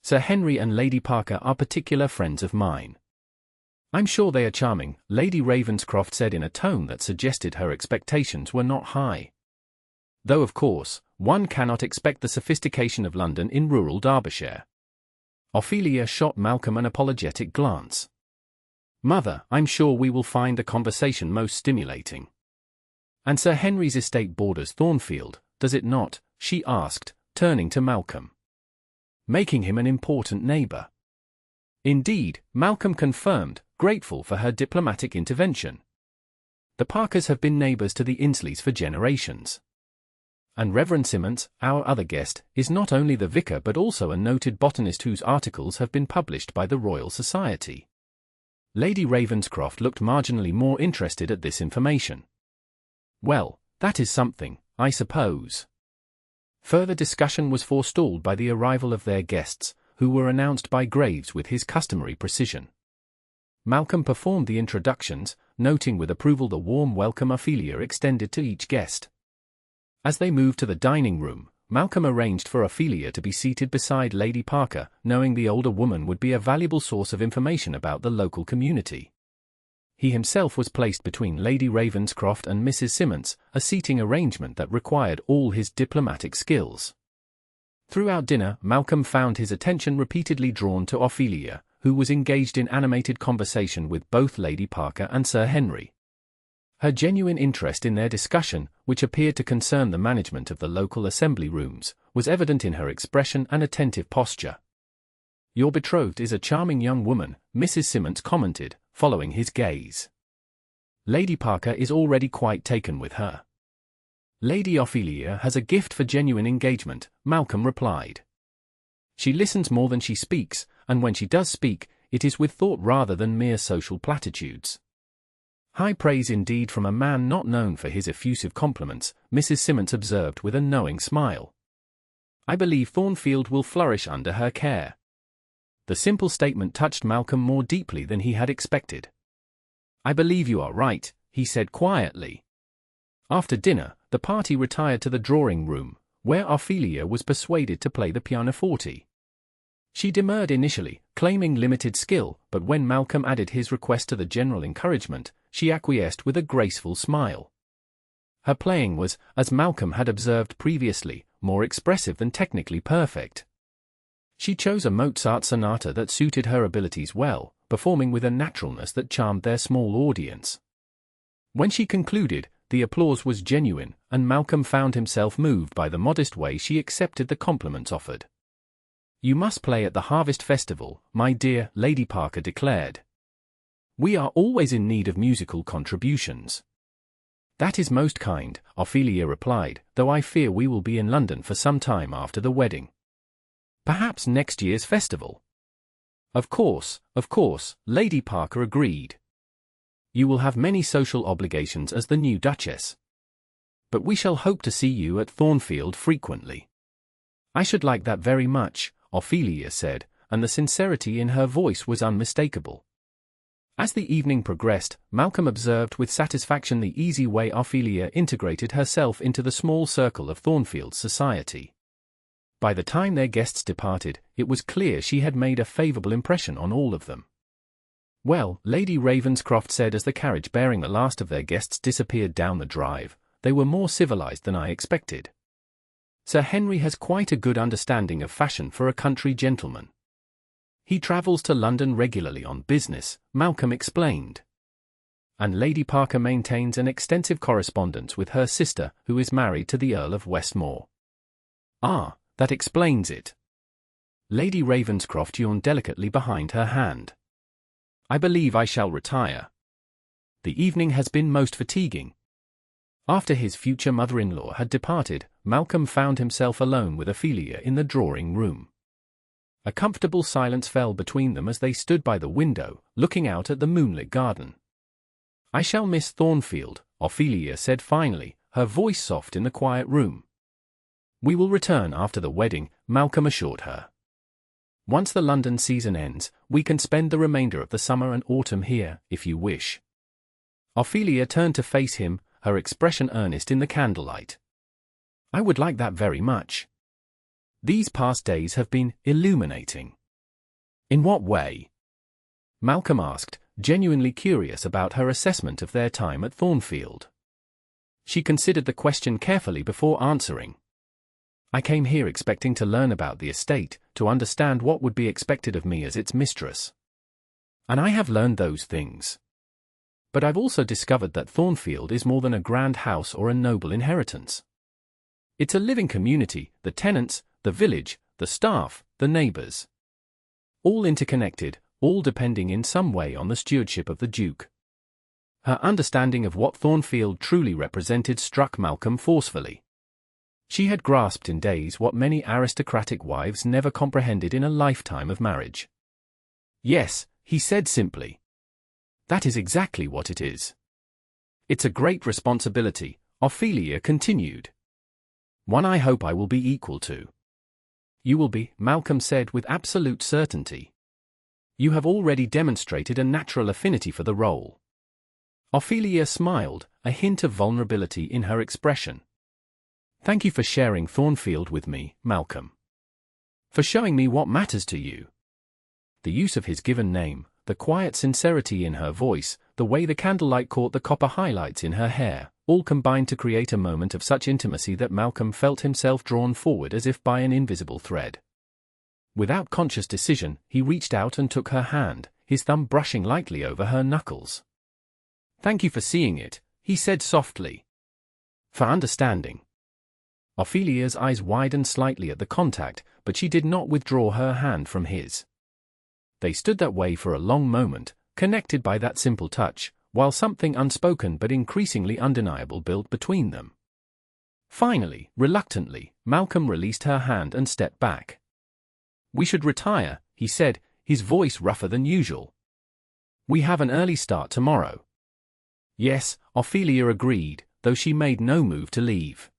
Sir Henry and Lady Parker are particular friends of mine. I'm sure they are charming, Lady Ravenscroft said in a tone that suggested her expectations were not high. Though of course, one cannot expect the sophistication of London in rural Derbyshire. Ophelia shot Malcolm an apologetic glance. Mother, I'm sure we will find the conversation most stimulating. And Sir Henry's estate borders Thornfield, does it not? She asked, turning to Malcolm. Making him an important neighbour. Indeed, Malcolm confirmed, grateful for her diplomatic intervention. The Parkers have been neighbours to the Insleys for generations. And Reverend Simmons, our other guest, is not only the vicar but also a noted botanist whose articles have been published by the Royal Society. Lady Ravenscroft looked marginally more interested at this information. Well, that is something, I suppose. Further discussion was forestalled by the arrival of their guests, who were announced by Graves with his customary precision. Malcolm performed the introductions, noting with approval the warm welcome Ophelia extended to each guest. As they moved to the dining room, Malcolm arranged for Ophelia to be seated beside Lady Parker, knowing the older woman would be a valuable source of information about the local community. He himself was placed between Lady Ravenscroft and Mrs. Simmons, a seating arrangement that required all his diplomatic skills. Throughout dinner, Malcolm found his attention repeatedly drawn to Ophelia, who was engaged in animated conversation with both Lady Parker and Sir Henry. Her genuine interest in their discussion, which appeared to concern the management of the local assembly rooms, was evident in her expression and attentive posture. Your betrothed is a charming young woman, Mrs. Simmons commented, following his gaze. Lady Parker is already quite taken with her. Lady Ophelia has a gift for genuine engagement, Malcolm replied. She listens more than she speaks, and when she does speak, it is with thought rather than mere social platitudes. High praise indeed from a man not known for his effusive compliments, Mrs. Simmons observed with a knowing smile. I believe Thornfield will flourish under her care. The simple statement touched Malcolm more deeply than he had expected. I believe you are right, he said quietly. After dinner, the party retired to the drawing room, where Ophelia was persuaded to play the pianoforte. She demurred initially, claiming limited skill, but when Malcolm added his request to the general encouragement, she acquiesced with a graceful smile. Her playing was, as Malcolm had observed previously, more expressive than technically perfect. She chose a Mozart sonata that suited her abilities well, performing with a naturalness that charmed their small audience. When she concluded, the applause was genuine, and Malcolm found himself moved by the modest way she accepted the compliments offered. You must play at the Harvest Festival, my dear, Lady Parker declared. We are always in need of musical contributions. That is most kind, Ophelia replied, though I fear we will be in London for some time after the wedding. Perhaps next year's festival. Of course, Lady Parker agreed. You will have many social obligations as the new Duchess. But we shall hope to see you at Thornfield frequently. I should like that very much, Ophelia said, and the sincerity in her voice was unmistakable. As the evening progressed, Malcolm observed with satisfaction the easy way Ophelia integrated herself into the small circle of Thornfield's society. By the time their guests departed, it was clear she had made a favourable impression on all of them. Well, Lady Ravenscroft said as the carriage bearing the last of their guests disappeared down the drive, they were more civilized than I expected. Sir Henry has quite a good understanding of fashion for a country gentleman. He travels to London regularly on business, Malcolm explained. And Lady Parker maintains an extensive correspondence with her sister, who is married to the Earl of Westmore. Ah, that explains it. Lady Ravenscroft yawned delicately behind her hand. I believe I shall retire. The evening has been most fatiguing. After his future mother-in-law had departed, Malcolm found himself alone with Ophelia in the drawing-room. A comfortable silence fell between them as they stood by the window, looking out at the moonlit garden. I shall miss Thornfield, Ophelia said finally, her voice soft in the quiet room. We will return after the wedding, Malcolm assured her. Once the London season ends, we can spend the remainder of the summer and autumn here, if you wish. Ophelia turned to face him, her expression earnest in the candlelight. I would like that very much. These past days have been illuminating. In what way? Malcolm asked, genuinely curious about her assessment of their time at Thornfield. She considered the question carefully before answering. I came here expecting to learn about the estate, to understand what would be expected of me as its mistress. And I have learned those things. But I've also discovered that Thornfield is more than a grand house or a noble inheritance. It's a living community, the tenants, the village, the staff, the neighbours. All interconnected, all depending in some way on the stewardship of the Duke. Her understanding of what Thornfield truly represented struck Malcolm forcefully. She had grasped in days what many aristocratic wives never comprehended in a lifetime of marriage. Yes, he said simply. That is exactly what it is. It's a great responsibility, Ophelia continued. One I hope I will be equal to. You will be, Malcolm said with absolute certainty. You have already demonstrated a natural affinity for the role. Ophelia smiled, a hint of vulnerability in her expression. Thank you for sharing Thornfield with me, Malcolm. For showing me what matters to you. The use of his given name, the quiet sincerity in her voice, the way the candlelight caught the copper highlights in her hair, all combined to create a moment of such intimacy that Malcolm felt himself drawn forward as if by an invisible thread. Without conscious decision, he reached out and took her hand, his thumb brushing lightly over her knuckles. Thank you for seeing it, he said softly. For understanding. Ophelia's eyes widened slightly at the contact, but she did not withdraw her hand from his. They stood that way for a long moment, connected by that simple touch, while something unspoken but increasingly undeniable built between them. Finally, reluctantly, Malcolm released her hand and stepped back. We should retire, he said, his voice rougher than usual. We have an early start tomorrow. Yes, Ophelia agreed, though she made no move to leave.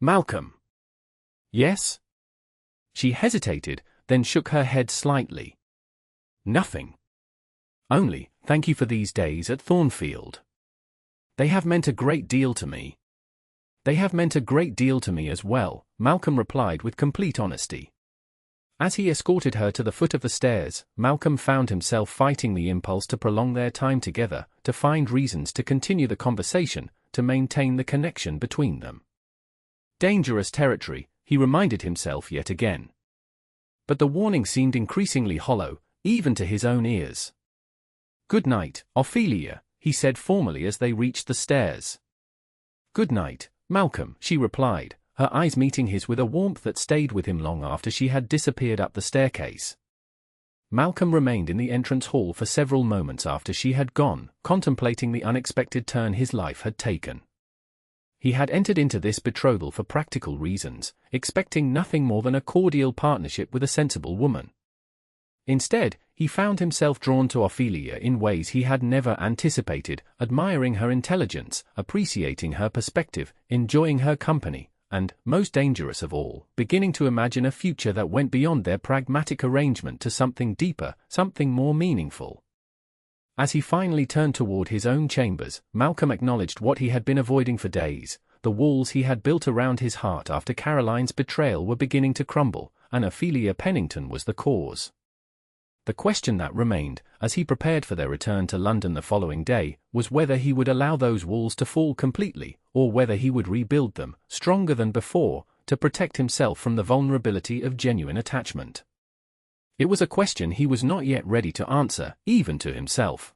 Malcolm. Yes? She hesitated, then shook her head slightly. Nothing. Only, thank you for these days at Thornfield. They have meant a great deal to me. They have meant a great deal to me as well, Malcolm replied with complete honesty. As he escorted her to the foot of the stairs, Malcolm found himself fighting the impulse to prolong their time together, to find reasons to continue the conversation, to maintain the connection between them. Dangerous territory, he reminded himself yet again. But the warning seemed increasingly hollow, even to his own ears. Good night, Ophelia, he said formally as they reached the stairs. Good night, Malcolm, she replied, her eyes meeting his with a warmth that stayed with him long after she had disappeared up the staircase. Malcolm remained in the entrance hall for several moments after she had gone, contemplating the unexpected turn his life had taken. He had entered into this betrothal for practical reasons, expecting nothing more than a cordial partnership with a sensible woman. Instead, he found himself drawn to Ophelia in ways he had never anticipated, admiring her intelligence, appreciating her perspective, enjoying her company, and, most dangerous of all, beginning to imagine a future that went beyond their pragmatic arrangement to something deeper, something more meaningful. As he finally turned toward his own chambers, Malcolm acknowledged what he had been avoiding for days. The walls he had built around his heart after Caroline's betrayal were beginning to crumble, and Ophelia Pennington was the cause. The question that remained, as he prepared for their return to London the following day, was whether he would allow those walls to fall completely, or whether he would rebuild them, stronger than before, to protect himself from the vulnerability of genuine attachment. It was a question he was not yet ready to answer, even to himself.